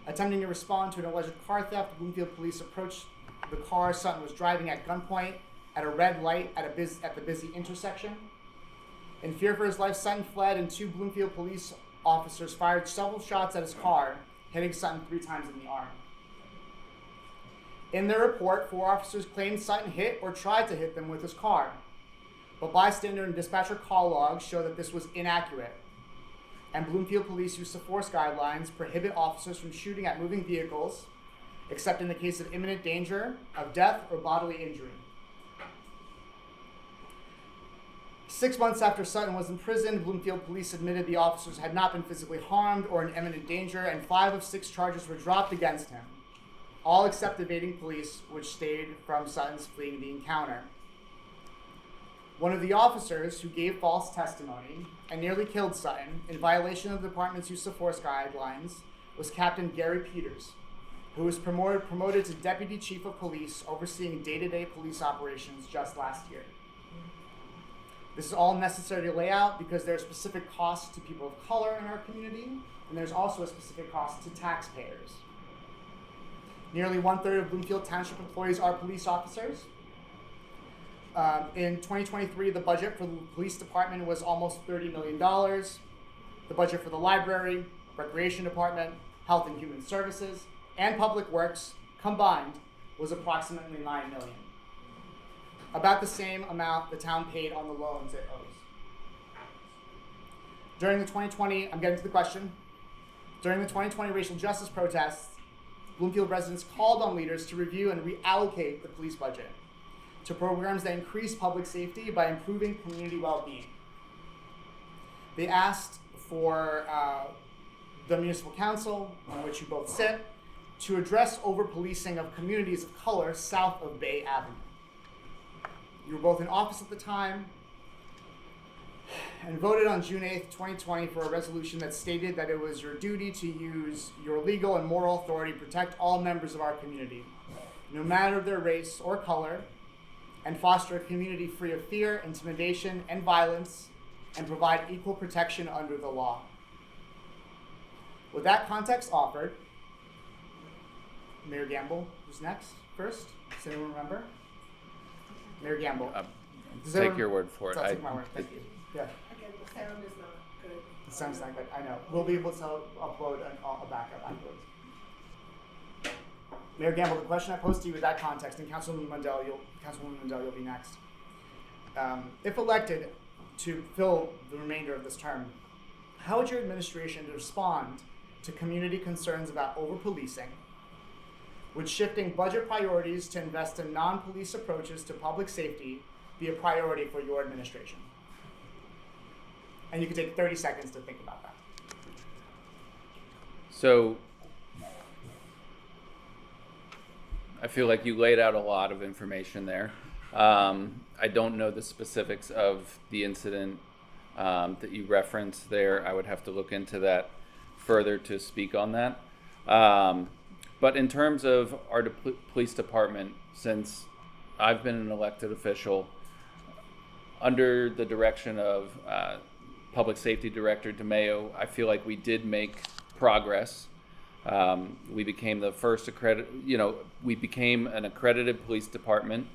Attempting to respond to an alleged car theft, Bloomfield police approached the car Sutton was driving at gunpoint at a red light at the busy intersection. In fear for his life, Sutton fled, and 2 Bloomfield police officers fired several shots at his car, hitting Sutton 3 times in the arm. In their report, 4 officers claimed Sutton hit or tried to hit them with his car, but bystander and dispatcher call logs show that this was inaccurate, and Bloomfield police use of force guidelines prohibit officers from shooting at moving vehicles, except in the case of imminent danger of death or bodily injury. 6 months after Sutton was imprisoned, Bloomfield police admitted the officers had not been physically harmed or in imminent danger, and 5 of 6 charges were dropped against him, all except evading police, which stayed from Sutton's fleeing the encounter. One of the officers who gave false testimony and nearly killed Sutton in violation of the department's use of force guidelines was Captain Gary Peters, who was promoted to Deputy Chief of Police, overseeing day-to-day police operations just last year. This is all necessary to lay out because there are specific costs to people of color in our community, and there's also a specific cost to taxpayers. Nearly 1/3 of Bloomfield Township employees are police officers. In 2023, the budget for the police department was almost $30 million. The budget for the library, recreation department, health and human services, and public works combined was approximately $9 million. About the same amount the town paid on the loans it owes. During the 2020 racial justice protests, Bloomfield residents called on leaders to review and reallocate the police budget to programs that increase public safety by improving community well-being. They asked for the municipal council, on which you both sit, to address over-policing of communities of color south of Bay Avenue. You were both in office at the time, and voted on June 8th, 2020 for a resolution that stated that it was your duty to use your legal and moral authority to protect all members of our community, no matter their race or color, and foster a community free of fear, intimidation, and violence, and provide equal protection under the law. With that context offered, Mayor Gamble was next, first. Does anyone remember? Mayor Gamble. Does Take everyone- your word for it. I'll take my word, thank you. Yeah, Again, the sound is not good. it sounds like that, I know. We'll be able to upload a backup afterwards. Mayor Gamble, the question I posed to you with that context, and Councilwoman Mundell, you'll be next. If elected to fill the remainder of this term, how would your administration respond to community concerns about over-policing? Would shifting budget priorities to invest in non-police approaches to public safety be a priority for your administration? And you can take 30 seconds to think about that. So I feel like you laid out a lot of information there. I don't know the specifics of the incident that you referenced there. I would have to look into that further to speak on that. But in terms of our police department, since I've been an elected official, under the direction of Public Safety Director DeMayo, I feel like we did make progress. We became the first we became an accredited police department.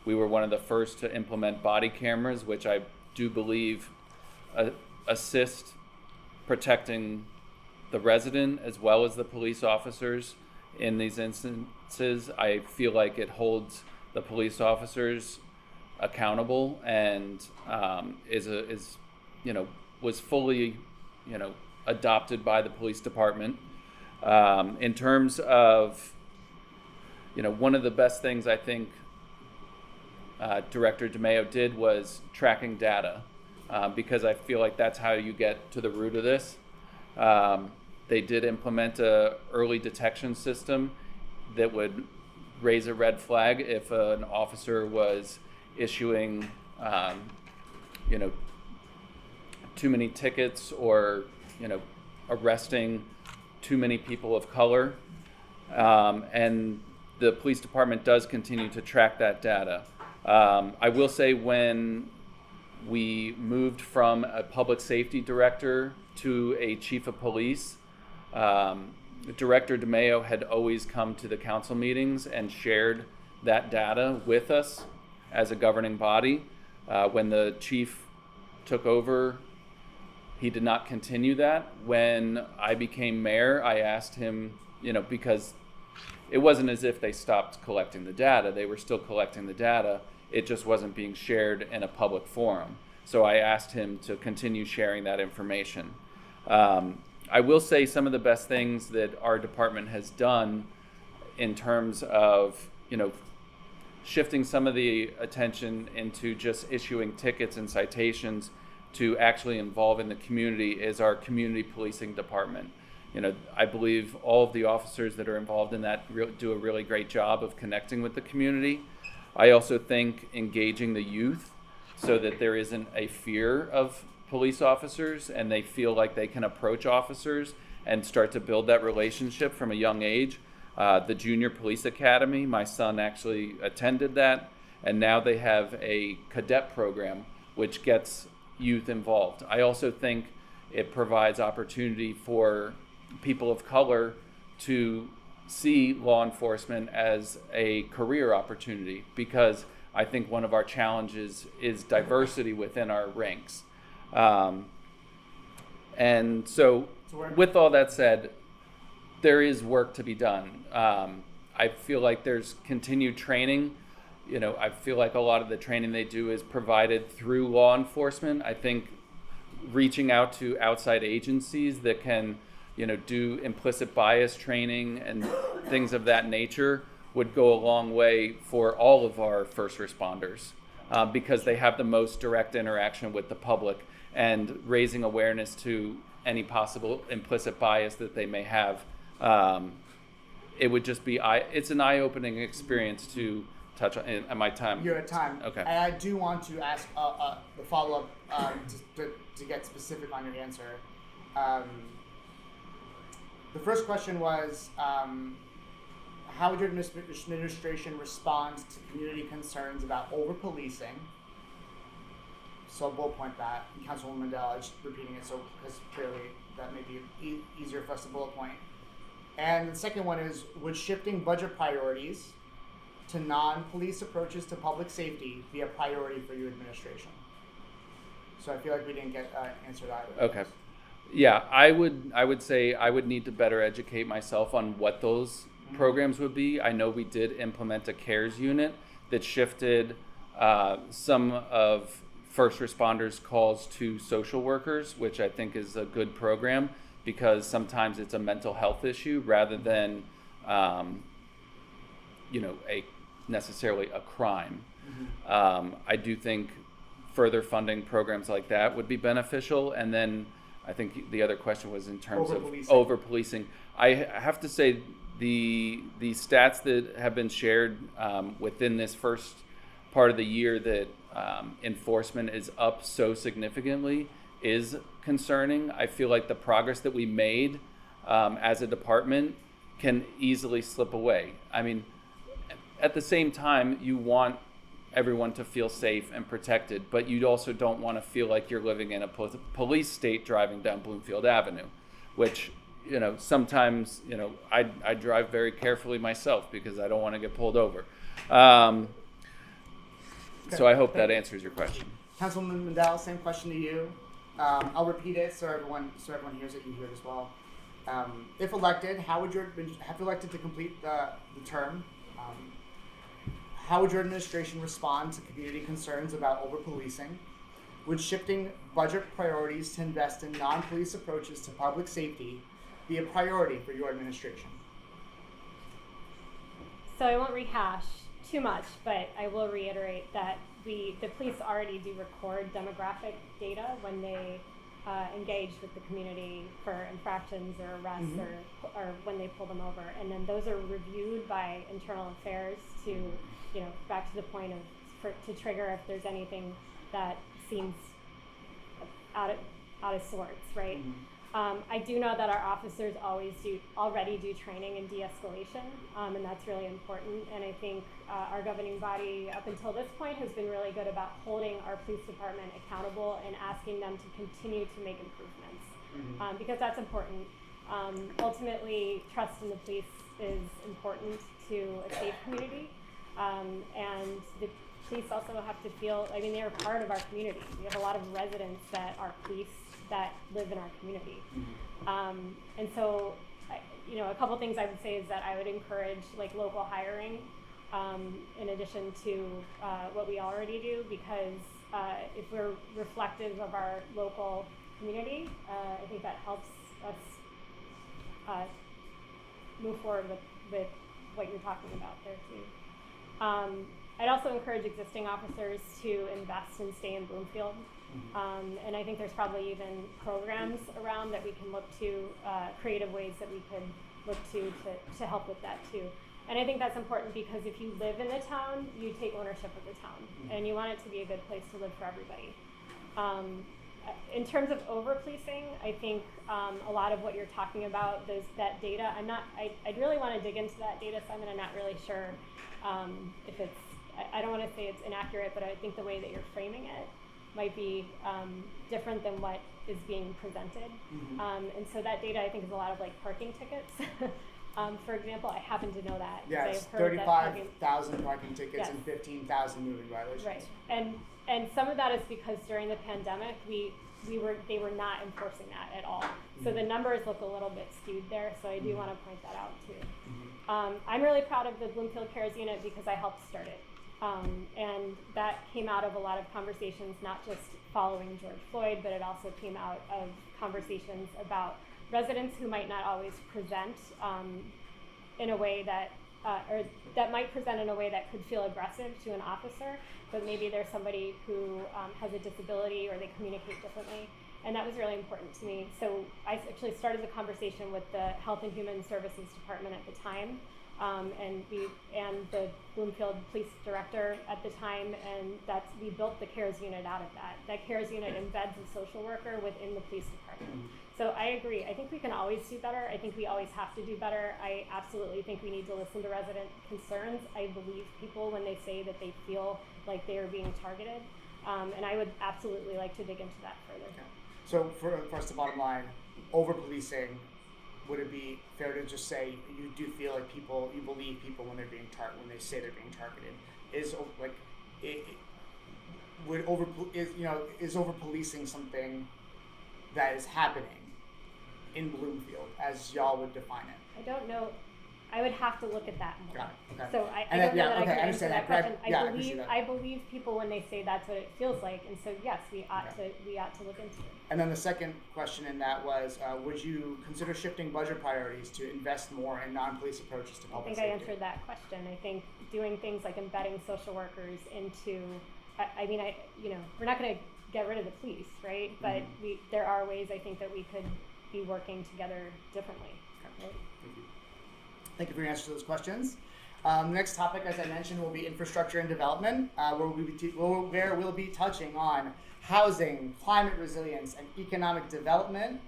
We were one of the first to implement body cameras, which I do believe assist protecting the resident as well as the police officers in these instances. I feel like it holds the police officers accountable and was fully adopted by the police department. In terms of one of the best things I think Director DeMayo did was tracking data, because I feel like that's how you get to the root of this. They did implement a early detection system that would raise a red flag if an officer was issuing too many tickets or arresting too many people of color, and the police department does continue to track that data. I will say when we moved from a public safety director to a chief of police, Director DeMayo had always come to the council meetings and shared that data with us as a governing body. When the chief took over, he did not continue that. When I became mayor, I asked him, because it wasn't as if they stopped collecting the data. They were still collecting the data. It just wasn't being shared in a public forum. So I asked him to continue sharing that information. I will say some of the best things that our department has done in terms of, shifting some of the attention into just issuing tickets and citations to actually involving the community is our community policing department. I believe all of the officers that are involved in that do a really great job of connecting with the community. I also think engaging the youth so that there isn't a fear of police officers and they feel like they can approach officers and start to build that relationship from a young age. The Junior Police Academy, my son actually attended that, and now they have a cadet program which gets youth involved. I also think it provides opportunity for people of color to see law enforcement as a career opportunity, because I think one of our challenges is diversity within our ranks. And so with all that said, there is work to be done. I feel like there's continued training. I feel like a lot of the training they do is provided through law enforcement. I think reaching out to outside agencies that can, do implicit bias training and things of that nature would go a long way for all of our first responders, because they have the most direct interaction with the public, and raising awareness to any possible implicit bias that they may have. It would just be, it's an eye-opening experience to touch on at my time? You're at time. Okay. And I do want to ask the follow-up to get specific on your answer. The first question was, how would your administration respond to community concerns about over-policing? So we'll point that. And Councilwoman Mundell, just repeating it so because clearly that may be easier for us to bullet point. And the second one is, would shifting budget priorities to non-police approaches to public safety be a priority for your administration? So I feel like we didn't get answered either. Okay. Yeah, I would say I would need to better educate myself on what those programs would be. I know we did implement a CARES unit that shifted some of first responders' calls to social workers, which I think is a good program because sometimes it's a mental health issue rather than, necessarily a crime. I do think further funding programs like that would be beneficial. And then I think the other question was in terms of over-policing. I have to say the stats that have been shared within this first part of the year that enforcement is up so significantly is concerning. I feel like the progress that we made as a department can easily slip away. I mean, at the same time, you want everyone to feel safe and protected, but you also don't want to feel like you're living in a police state driving down Bloomfield Avenue, which, sometimes, I drive very carefully myself because I don't want to get pulled over. So I hope that answers your question. Councilwoman Mundell, same question to you. I'll repeat it so everyone hears it, you hear it as well. If elected, if elected to complete the term, how would your administration respond to community concerns about over-policing? Would shifting budget priorities to invest in non-police approaches to public safety be a priority for your administration? So I won't rehash too much, but I will reiterate that the police already do record demographic data when they engage with the community for infractions or arrests or when they pull them over. And then those are reviewed by internal affairs to, back to the point of to trigger if there's anything that seems out of sorts, right? I do know that our officers already do training in de-escalation, and that's really important. And I think our governing body, up until this point, has been really good about holding our police department accountable and asking them to continue to make improvements, because that's important. Ultimately, trust in the police is important to a safe community, and the police also have to feel, they are part of our community. We have a lot of residents that are police that live in our community. And so, a couple things I would say is that I would encourage local hiring in addition to what we already do, because if we're reflective of our local community, I think that helps us move forward with what you're talking about there too. I'd also encourage existing officers to invest and stay in Bloomfield. And I think there's probably even programs around that we can look to, creative ways that we could look to help with that too. And I think that's important because if you live in the town, you take ownership of the town, and you want it to be a good place to live for everybody. In terms of over-policing, I think a lot of what you're talking about, that data, I'd really want to dig into that data, Simon. I'm not really sure if it's, I don't want to say it's inaccurate, but I think the way that you're framing it might be different than what is being presented. And so that data, I think, is a lot of parking tickets. For example, I happen to know that. Yes, I've heard 35,000 parking tickets and 15,000 moving violations. Right, and some of that is because during the pandemic, they were not enforcing that at all. So the numbers look a little bit skewed there. So I do want to point that out too. I'm really proud of the Bloomfield Cares Unit because I helped start it. And that came out of a lot of conversations, not just following George Floyd, but it also came out of conversations about residents who might not always present in a way that, or that might present in a way that could feel aggressive to an officer, but maybe there's somebody who has a disability or they communicate differently. And that was really important to me. So I actually started the conversation with the Health and Human Services Department at the time and the Bloomfield police director at the time, and we built the CARES unit out of that. That CARES unit embeds a social worker within the police department. So I agree. I think we can always do better. I think we always have to do better. I absolutely think we need to listen to resident concerns. I believe people when they say that they feel like they are being targeted. And I would absolutely like to dig into that further. Okay. So for us, the bottom line, over-policing, would it be fair to just say you do feel like you believe people when they're being when they say they're being targeted? Is over-policing something that is happening in Bloomfield as y'all would define it? I don't know. I would have to look at that more. Got it. Okay. So I don't know that I can answer that question. I I believe people when they say that's what it feels like, and so yes, we ought to look into it. And then the second question in that was, would you consider shifting budget priorities to invest more in non-police approaches to public safety? I think I answered that question. I think doing things like embedding social workers into, we're not going to get rid of the police, right? But there are ways I think that we could be working together differently. Okay. Right? Thank you. Thank you for your answers to those questions. Next topic, as I mentioned, will be infrastructure and development, where we'll be touching on housing, climate resilience, and economic development.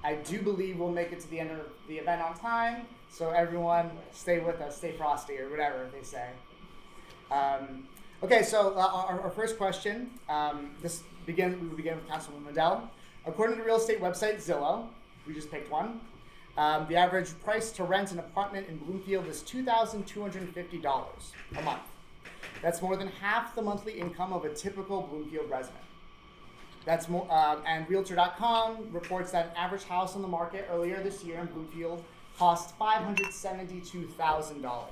I do believe we'll make it to the end of the event on time, so everyone stay with us, stay frosty, or whatever they say. Okay, so our first question, we begin with Councilwoman Mundell. According to the real estate website Zillow, we just picked one, the average price to rent an apartment in Bloomfield is $2,250 a month. That's more than half the monthly income of a typical Bloomfield resident. That's more, and Realtor.com reports that an average house on the market earlier this year in Bloomfield cost $572,000.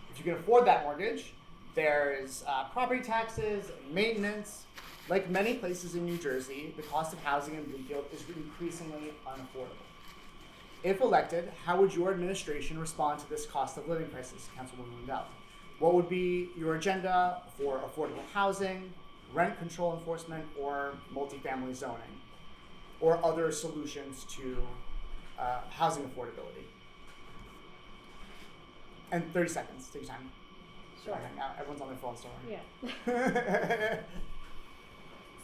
If you can afford that mortgage, there's property taxes, maintenance. Like many places in New Jersey, the cost of housing in Bloomfield is increasingly unaffordable. If elected, how would your administration respond to this cost of living crisis, Councilwoman Mundell? What would be your agenda for affordable housing, rent control enforcement, or multifamily zoning, or other solutions to housing affordability? And 30 seconds, take your time. Sure. Everyone's on their phone, so. Yeah.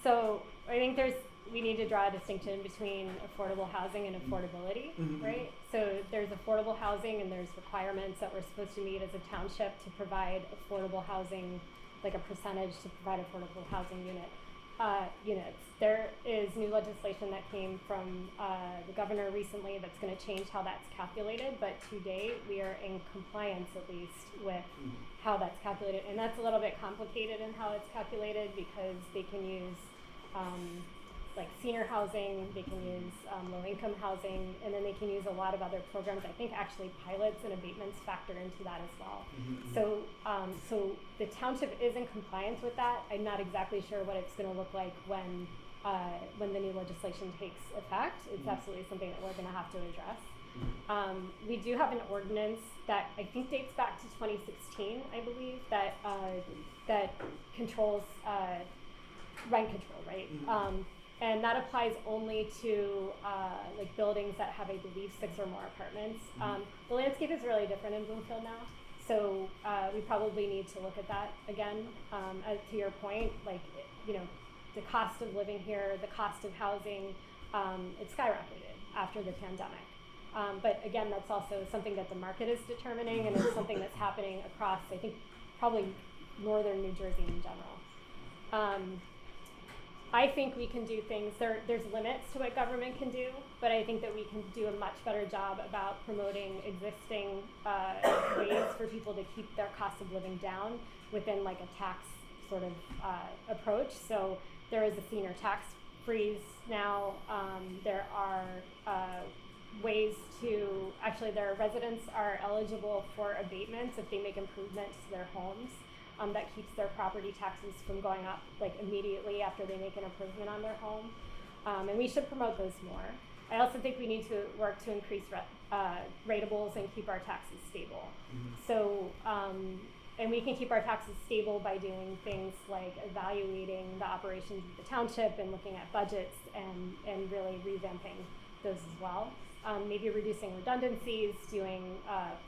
So I think we need to draw a distinction between affordable housing and affordability, right? So there's affordable housing and there's requirements that we're supposed to meet as a township to provide affordable housing, like a percentage to provide affordable housing units. There is new legislation that came from the governor recently that's going to change how that's calculated, but to date we are in compliance at least with how that's calculated. And that's a little bit complicated in how it's calculated because they can use like senior housing, they can use low-income housing, and then they can use a lot of other programs. I think actually pilots and abatements factor into that as well. So the township is in compliance with that. I'm not exactly sure what it's going to look like when the new legislation takes effect. It's absolutely something that we're going to have to address. We do have an ordinance that I think dates back to 2016, I believe, that controls rent control, right? And that applies only to like buildings that have, I believe, 6 or more apartments. The landscape is really different in Bloomfield now, so we probably need to look at that again. To your point, like the cost of living here, the cost of housing, it skyrocketed after the pandemic. But again, that's also something that the market is determining, and it's something that's happening across, I think, probably northern New Jersey in general. I think we can do things, there's limits to what government can do, but I think that we can do a much better job about promoting existing ways for people to keep their cost of living down within like a tax sort of approach. So there is a senior tax freeze now. There are ways to, actually their residents are eligible for abatements if they make improvements to their homes. That keeps their property taxes from going up like immediately after they make an improvement on their home. And we should promote those more. I also think we need to work to increase ratables and keep our taxes stable. So, and we can keep our taxes stable by doing things like evaluating the operations of the township and looking at budgets and really revamping those as well. Maybe reducing redundancies, doing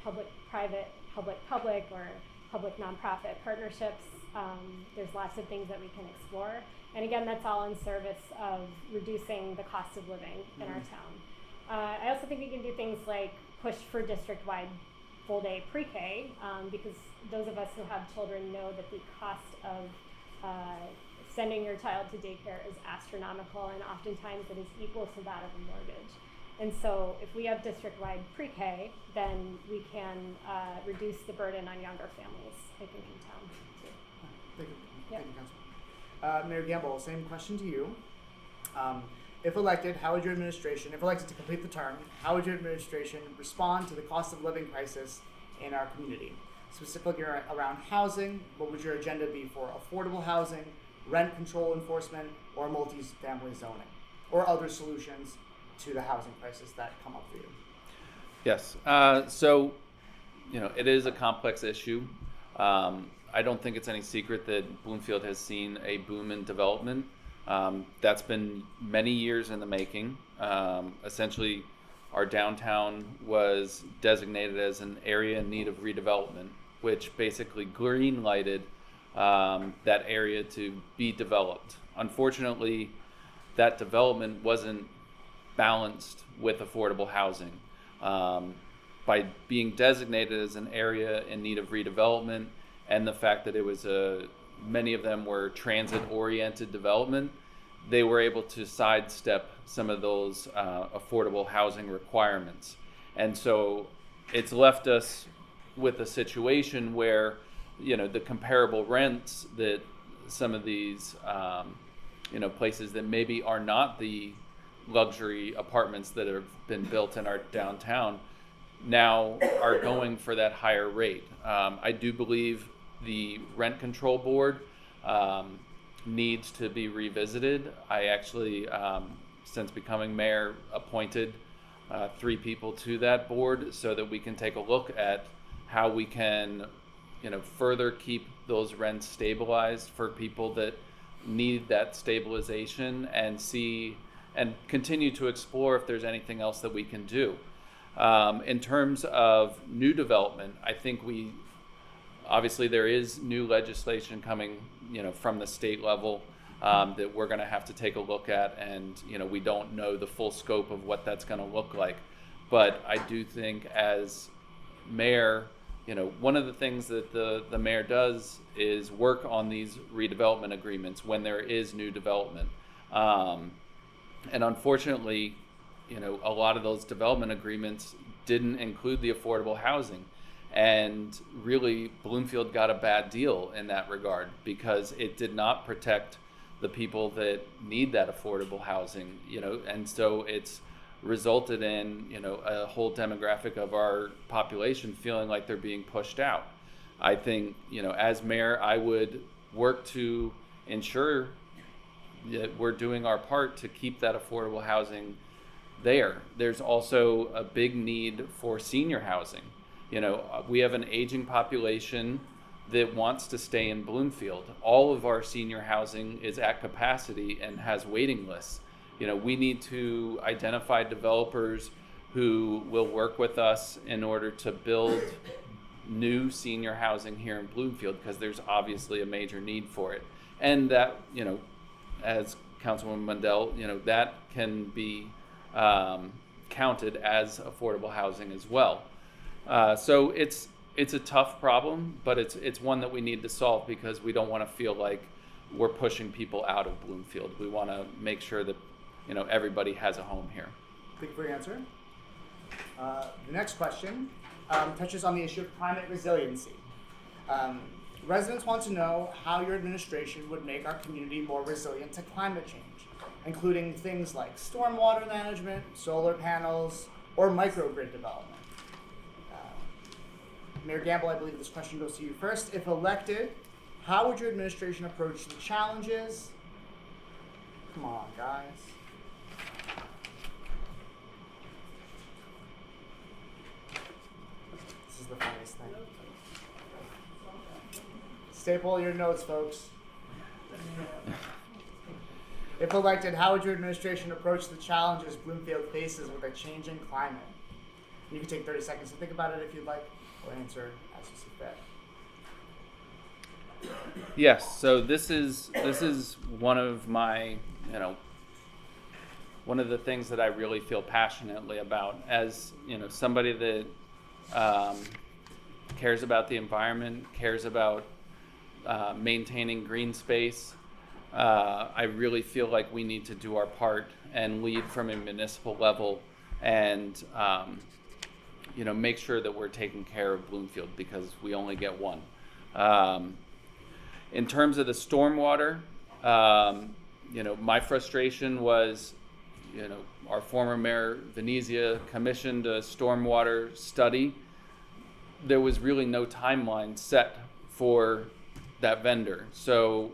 public-private, public-public, or public-nonprofit partnerships. There's lots of things that we can explore. And again, that's all in service of reducing the cost of living in our town. I also think we can do things like push for district-wide full-day pre-K, because those of us who have children know that the cost of sending your child to daycare is astronomical, and oftentimes it is equal to that of a mortgage. And so if we have district-wide pre-K, then we can reduce the burden on younger families, I think, in town too. Thank you. Yep. Thank you, Councilman. Mayor Gamble, same question to you. If elected, how would your administration, if elected to complete the term, how would your administration respond to the cost of living crisis in our community? Specifically around housing, what would your agenda be for affordable housing, rent control enforcement, or multi-family zoning, or other solutions to the housing crisis that come up for you? Yes. So, it is a complex issue. I don't think it's any secret that Bloomfield has seen a boom in development. That's been many years in the making. Essentially, our downtown was designated as an area in need of redevelopment, which basically green-lighted that area to be developed. Unfortunately, that development wasn't balanced with affordable housing. By being designated as an area in need of redevelopment, and the fact that it was many of them were transit-oriented development, they were able to sidestep some of those affordable housing requirements. And so it's left us with a situation where, the comparable rents that some of these, places that maybe are not the luxury apartments that have been built in our downtown now are going for that higher rate. I do believe the rent control board needs to be revisited. I actually, since becoming mayor, appointed 3 people to that board so that we can take a look at how we can, further keep those rents stabilized for people that need that stabilization, and continue to explore if there's anything else that we can do. In terms of new development, I think obviously there is new legislation coming, from the state level that we're going to have to take a look at, and we don't know the full scope of what that's going to look like. But I do think as mayor, one of the things that the mayor does is work on these redevelopment agreements when there is new development. And unfortunately, a lot of those development agreements didn't include the affordable housing. And really, Bloomfield got a bad deal in that regard because it did not protect the people that need that affordable housing, and so it's resulted in, a whole demographic of our population feeling like they're being pushed out. I think, as mayor, I would work to ensure that we're doing our part to keep that affordable housing there. There's also a big need for senior housing. We have an aging population that wants to stay in Bloomfield. All of our senior housing is at capacity and has waiting lists. We need to identify developers who will work with us in order to build new senior housing here in Bloomfield, because there's obviously a major need for it. And that, as Councilwoman Mundell, that can be counted as affordable housing as well. So it's a tough problem, but it's one that we need to solve because we don't want to feel like we're pushing people out of Bloomfield. We want to make sure that everybody has a home here. Thank you for your answer. The next question touches on the issue of climate resiliency. Residents want to know how your administration would make our community more resilient to climate change, including things like stormwater management, solar panels, or microgrid development. Mayor Gamble, I believe this question goes to you first. If elected, how would your administration approach the challenges? Come on, guys. This is the funniest thing. Staple your notes, folks. If elected, how would your administration approach the challenges Bloomfield faces with a changing climate? You can take 30 seconds to think about it if you'd like, or answer as you see fit. Yes. So this is one of my, one of the things that I really feel passionately about as, somebody that cares about the environment, cares about maintaining green space. I really feel like we need to do our part and lead from a municipal level and, make sure that we're taking care of Bloomfield because we only get one. In terms of the stormwater, my frustration was, our former Mayor Venezia commissioned a stormwater study. There was really no timeline set for that vendor. So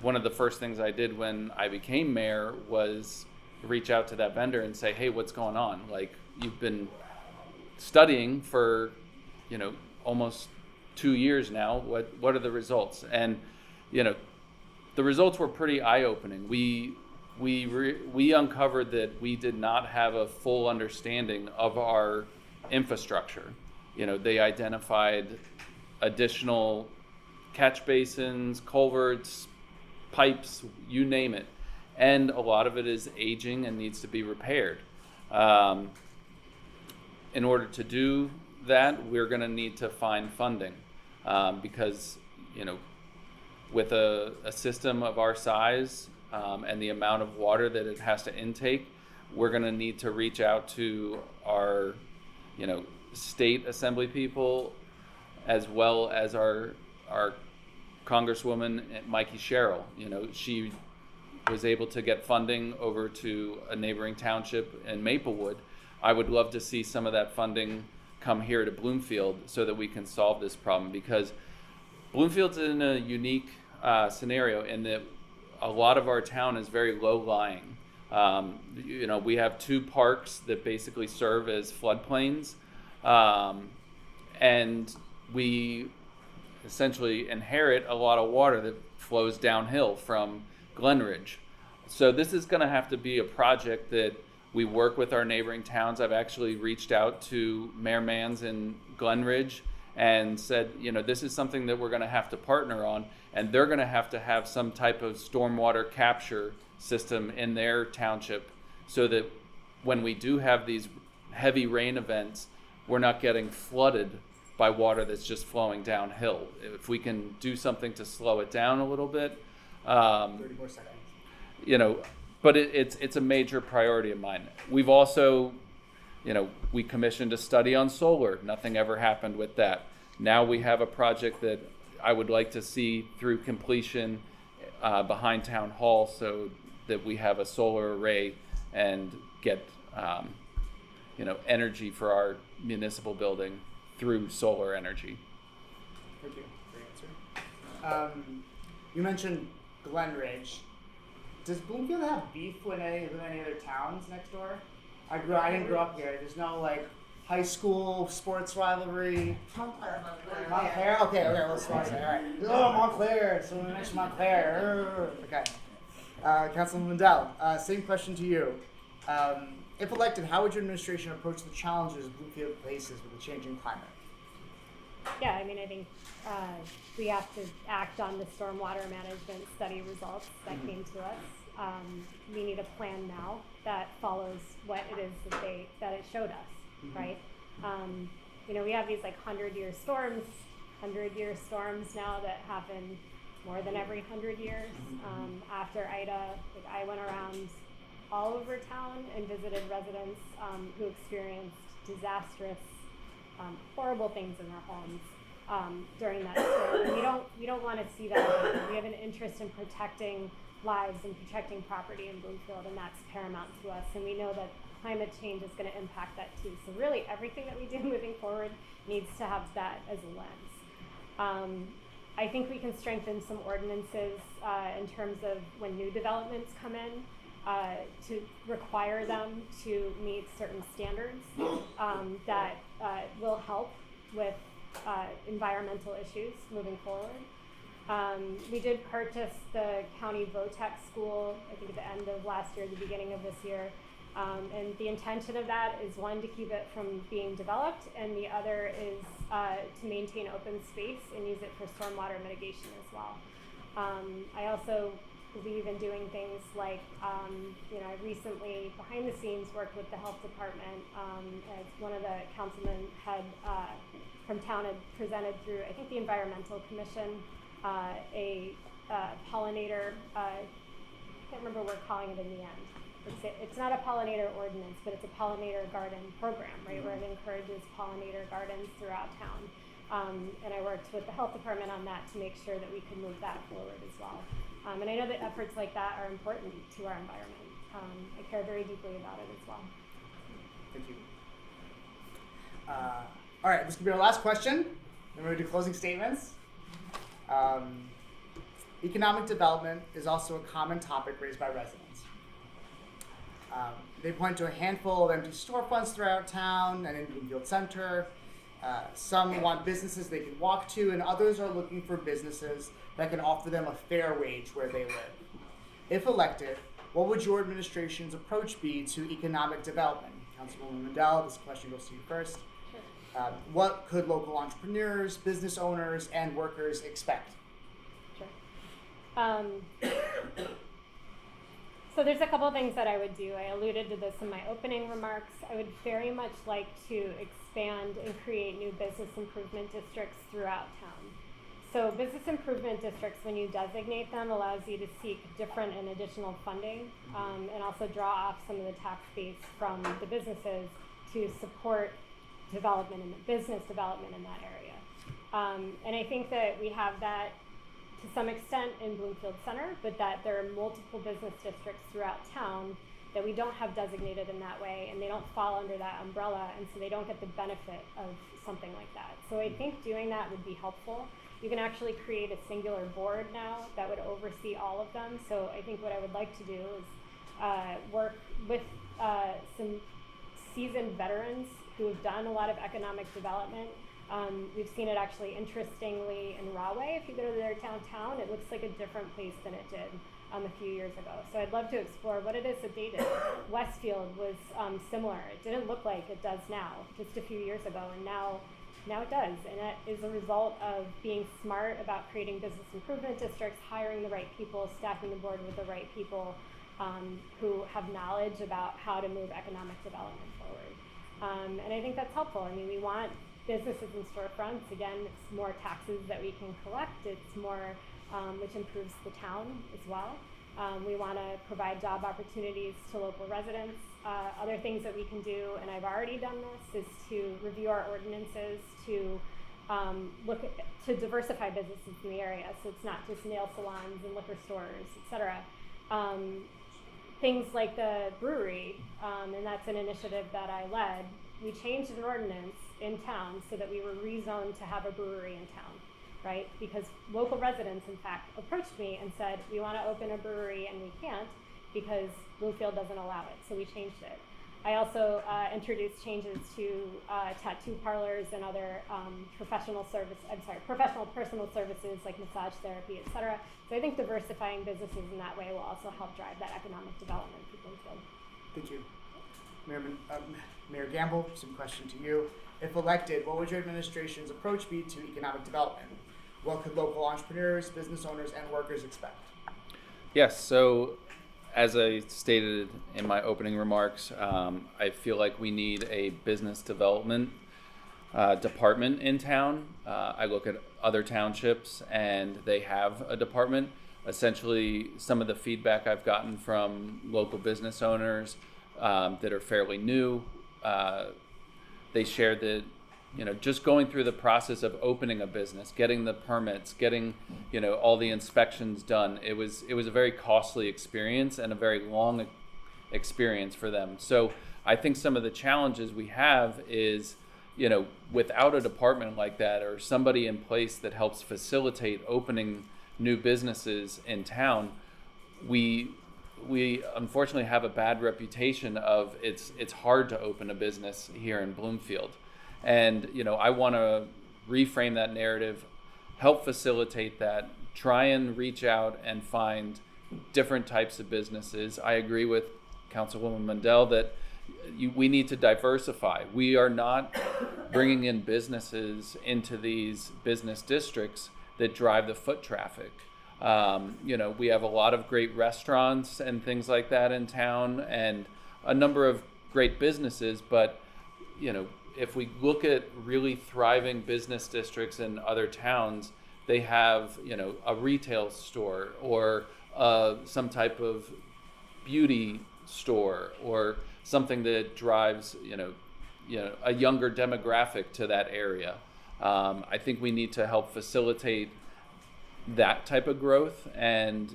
one of the first things I did when I became mayor was reach out to that vendor and say, hey, what's going on? Like, you've been studying for, almost 2 years now. What are the results? And, the results were pretty eye-opening. We uncovered that we did not have a full understanding of our infrastructure. They identified additional catch basins, culverts, pipes, you name it. And a lot of it is aging and needs to be repaired. In order to do that, we're going to need to find funding because, with a system of our size and the amount of water that it has to intake, we're going to need to reach out to our, state assembly people as well as our Congresswoman Mikey Sherrill. She was able to get funding over to a neighboring township in Maplewood. I would love to see some of that funding come here to Bloomfield so that we can solve this problem, because Bloomfield's in a unique scenario in that a lot of our town is very low-lying. We have 2 parks that basically serve as floodplains, and we essentially inherit a lot of water that flows downhill from Glenridge. So this is going to have to be a project that we work with our neighboring towns. I've actually reached out to Mayor Manns in Glenridge and said, this is something that we're going to have to partner on, and they're going to have some type of stormwater capture system in their township so that when we do have these heavy rain events, we're not getting flooded by water that's just flowing downhill. If we can do something to slow it down a little bit, 30 more seconds. But it's a major priority of mine. We've also, we commissioned a study on solar. Nothing ever happened with that. Now we have a project that I would like to see through completion behind Town Hall so that we have a solar array and get, energy for our municipal building through solar energy. Thank you for your answer. You mentioned Glenridge. Does Bloomfield have beef with any other towns next door? I didn't grow up here. There's no high school sports rivalry. Montclair. Okay. Let's start there. All right. Oh, Montclair. Someone mentioned Montclair. Okay. Councilwoman Mundell. Same question to you. If elected, how would your administration approach the challenges Bloomfield faces with the changing climate? Yeah, I think we have to act on the stormwater management study results that came to us. We need a plan now that follows what it is that it showed us, right? We have these 100-year storms now that happen more than every 100 years. After Ida, I went around all over town and visited residents who experienced disastrous, horrible things in their homes during that storm. And we don't want to see that happen. We have an interest in protecting lives and protecting property in Bloomfield, and that's paramount to us. And we know that climate change is going to impact that too. So really, everything that we do moving forward needs to have that as a lens. I think we can strengthen some ordinances in terms of when new developments come in, to require them to meet certain standards that will help with environmental issues moving forward. We did purchase the county VOTEC school, I think at the end of last year, the beginning of this year. And the intention of that is one, to keep it from being developed, and the other is to maintain open space and use it for stormwater mitigation as well. I also believe in doing things like, I recently, behind the scenes, worked with the health department, as one of the councilmen from town had presented through, I think, the Environmental Commission, a pollinator, I can't remember what we're calling it in the end. It's not a pollinator ordinance, but it's a pollinator garden program, right, where it encourages pollinator gardens throughout town. And I worked with the health department on that to make sure that we could move that forward as well. And I know that efforts like that are important to our environment. I care very deeply about it as well. Thank you. All right, this could be our last question. Then we're going to do closing statements. Economic development is also a common topic raised by residents. They point to a handful of empty storefronts throughout town and in Bloomfield Center. Some want businesses they can walk to, and others are looking for businesses that can offer them a fair wage where they live. If elected, what would your administration's approach be to economic development? Councilwoman Mundell, this question goes to you first. Sure. What could local entrepreneurs, business owners, and workers expect? Sure. So there's a couple things that I would do. I alluded to this in my opening remarks. I would very much like to expand and create new business improvement districts throughout town. So business improvement districts, when you designate them, allows you to seek different and additional funding, and also draw off some of the tax base from the businesses to support development and business development in that area. And I think that we have that to some extent in Bloomfield Center, but that there are multiple business districts throughout town that we don't have designated in that way, and they don't fall under that umbrella, and so they don't get the benefit of something like that. So I think doing that would be helpful. You can actually create a singular board now that would oversee all of them. So I think what I would like to do is work with some seasoned veterans who have done a lot of economic development. We've seen it actually, interestingly, in Rahway. If you go to their downtown, it looks like a different place than it did a few years ago. So I'd love to explore what it is that they did. Westfield was similar. It didn't look like it does now, just a few years ago, and now it does. And that is a result of being smart about creating business improvement districts, hiring the right people, staffing the board with the right people who have knowledge about how to move economic development forward. And I think that's helpful. I mean, we want businesses and storefronts. Again, it's more taxes that we can collect. It's more, which improves the town as well. We want to provide job opportunities to local residents. Other things that we can do, and I've already done this, is to review our ordinances to to diversify businesses in the area. So it's not just nail salons and liquor stores, etc. Things like the brewery, and that's an initiative that I led. We changed an ordinance in town so that we were rezoned to have a brewery in town, right? Because local residents, in fact, approached me and said, we want to open a brewery and we can't because Bloomfield doesn't allow it, so we changed it. I also introduced changes to tattoo parlors and other professional personal services like massage therapy, etc. So I think diversifying businesses in that way will also help drive that economic development for Bloomfield. Thank you. Mayor Gamble, some question to you. If elected, what would your administration's approach be to economic development? What could local entrepreneurs, business owners, and workers expect? Yes, so as I stated in my opening remarks, I feel like we need a business development department in town. I look at other townships and they have a department. Essentially, some of the feedback I've gotten from local business owners that are fairly new, they shared that, just going through the process of opening a business, getting the permits, getting, all the inspections done, it was a very costly experience and a very long experience for them. So I think some of the challenges we have is, without a department like that or somebody in place that helps facilitate opening new businesses in town, we unfortunately have a bad reputation of it's hard to open a business here in Bloomfield. And, I want to reframe that narrative, help facilitate that, try and reach out and find different types of businesses. I agree with Councilwoman Mundell that we need to diversify. We are not bringing in businesses into these business districts that drive the foot traffic. We have a lot of great restaurants and things like that in town, and a number of great businesses, but if we look at really thriving business districts in other towns, they have a retail store or some type of beauty store or something that drives a younger demographic to that area. I think we need to help facilitate that type of growth and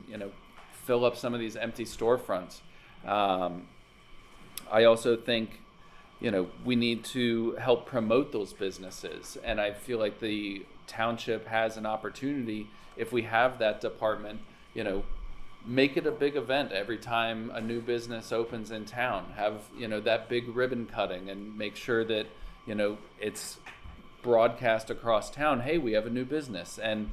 fill up some of these empty storefronts. I also think we need to help promote those businesses, and I feel like the township has an opportunity, if we have that department, make it a big event every time a new business opens in town. Have that big ribbon cutting and make sure that it's broadcast across town. Hey, we have a new business, and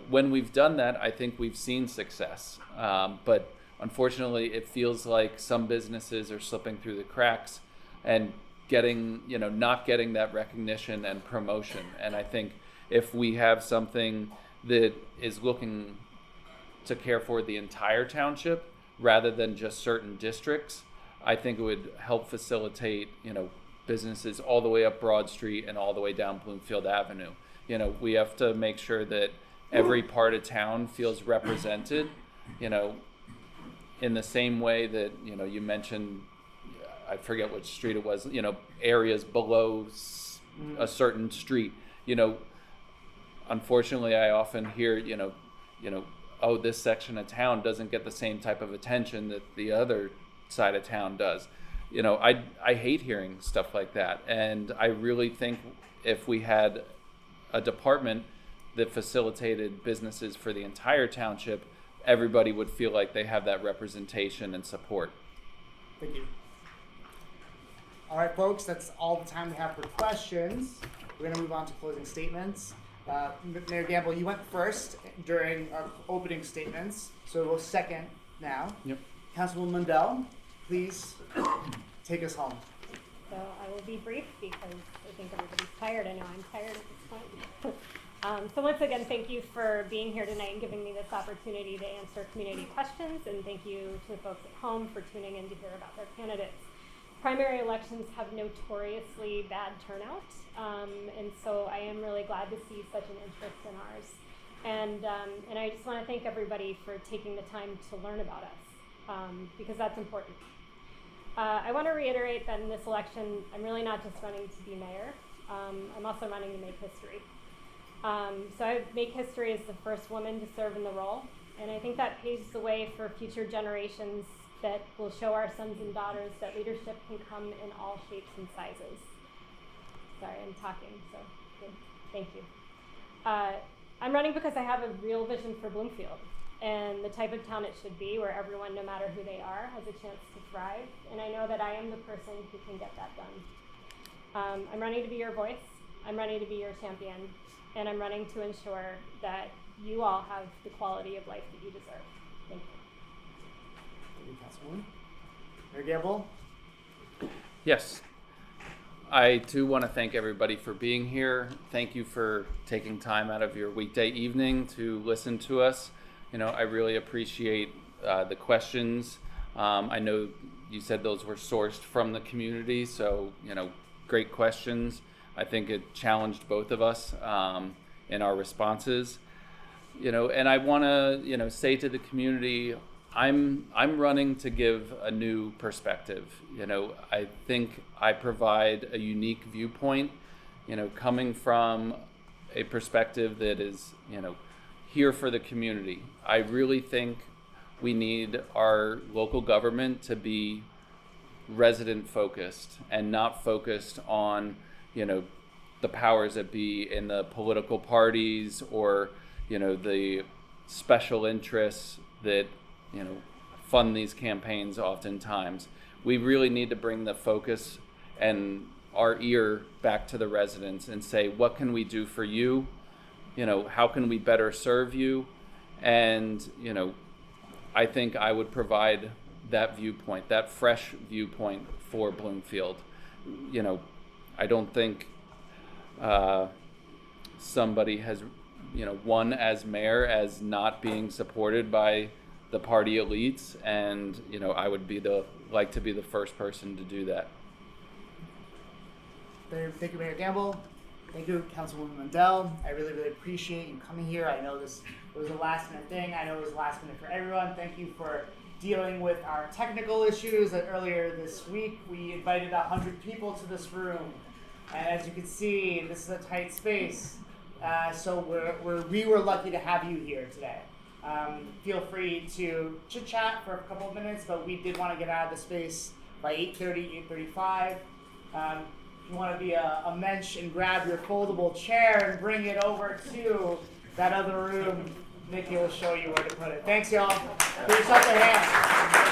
when we've done that, I think we've seen success. But unfortunately, it feels like some businesses are slipping through the cracks and not getting that recognition and promotion. And I think if we have something that is looking to care for the entire township rather than just certain districts, I think it would help facilitate, businesses all the way up Broad Street and all the way down Bloomfield Avenue. We have to make sure that every part of town feels represented, in the same way that, you mentioned, I forget which street it was, areas below a certain street. Unfortunately, I often hear, oh, this section of town doesn't get the same type of attention that the other side of town does. I hate hearing stuff like that. And I really think if we had a department that facilitated businesses for the entire township, everybody would feel like they have that representation and support. Thank you. All right, folks, that's all the time we have for questions. We're going to move on to closing statements. Mayor Gamble, you went first during our opening statements, so we'll second now. Yep. Councilwoman Mundell, please take us home. So I will be brief because I think everybody's tired. I know I'm tired at this point. So once again, thank you for being here tonight and giving me this opportunity to answer community questions, and thank you to the folks at home for tuning in to hear about their candidates. Primary elections have notoriously bad turnout, and so I am really glad to see such an interest in ours. And I just want to thank everybody for taking the time to learn about us, because that's important. I want to reiterate that in this election, I'm really not just running to be mayor. I'm also running to make history. So I make history as the first woman to serve in the role, and I think that paves the way for future generations that will show our sons and daughters that leadership can come in all shapes and sizes. Sorry, I'm talking, so good. Thank you. I'm running because I have a real vision for Bloomfield and the type of town it should be, where everyone, no matter who they are, has a chance to thrive. And I know that I am the person who can get that done. I'm running to be your voice. I'm running to be your champion. And I'm running to ensure that you all have the quality of life that you deserve. Thank you. Thank you, Councilwoman. Mayor Gamble? Yes. I too want to thank everybody for being here. Thank you for taking time out of your weekday evening to listen to us. I really appreciate the questions. I know you said those were sourced from the community, so great questions. I think it challenged both of us in our responses. And I want to say to the community, I'm running to give a new perspective. I think I provide a unique viewpoint, coming from a perspective that is, here for the community. I really think we need our local government to be resident focused and not focused on, the powers that be in the political parties or, the special interests that, fund these campaigns oftentimes. We really need to bring the focus and our ear back to the residents and say, what can we do for you? How can we better serve you? And, you know, I think I would provide that viewpoint, that fresh viewpoint for Bloomfield. You know, I don't think somebody has, you know, won as mayor as not being supported by the party elites, and, you know, I would like to be the first person to do that. Thank you, Mayor Gamble. Thank you, Councilwoman Mundell. I really, really appreciate you coming here. I know this was a last minute thing. I know it was last minute for everyone. Thank you for dealing with our technical issues. Earlier this week, we invited 100 people to this room. And as you can see, this is a tight space. So we were lucky to have you here today. Feel free to chit chat for a couple of minutes, but we did want to get out of the space by 8:30, 8:35. If you want to be a mensch and grab your foldable chair and bring it over to that other room, Nikki will show you where to put it. Thanks, y'all. Give yourself a hand.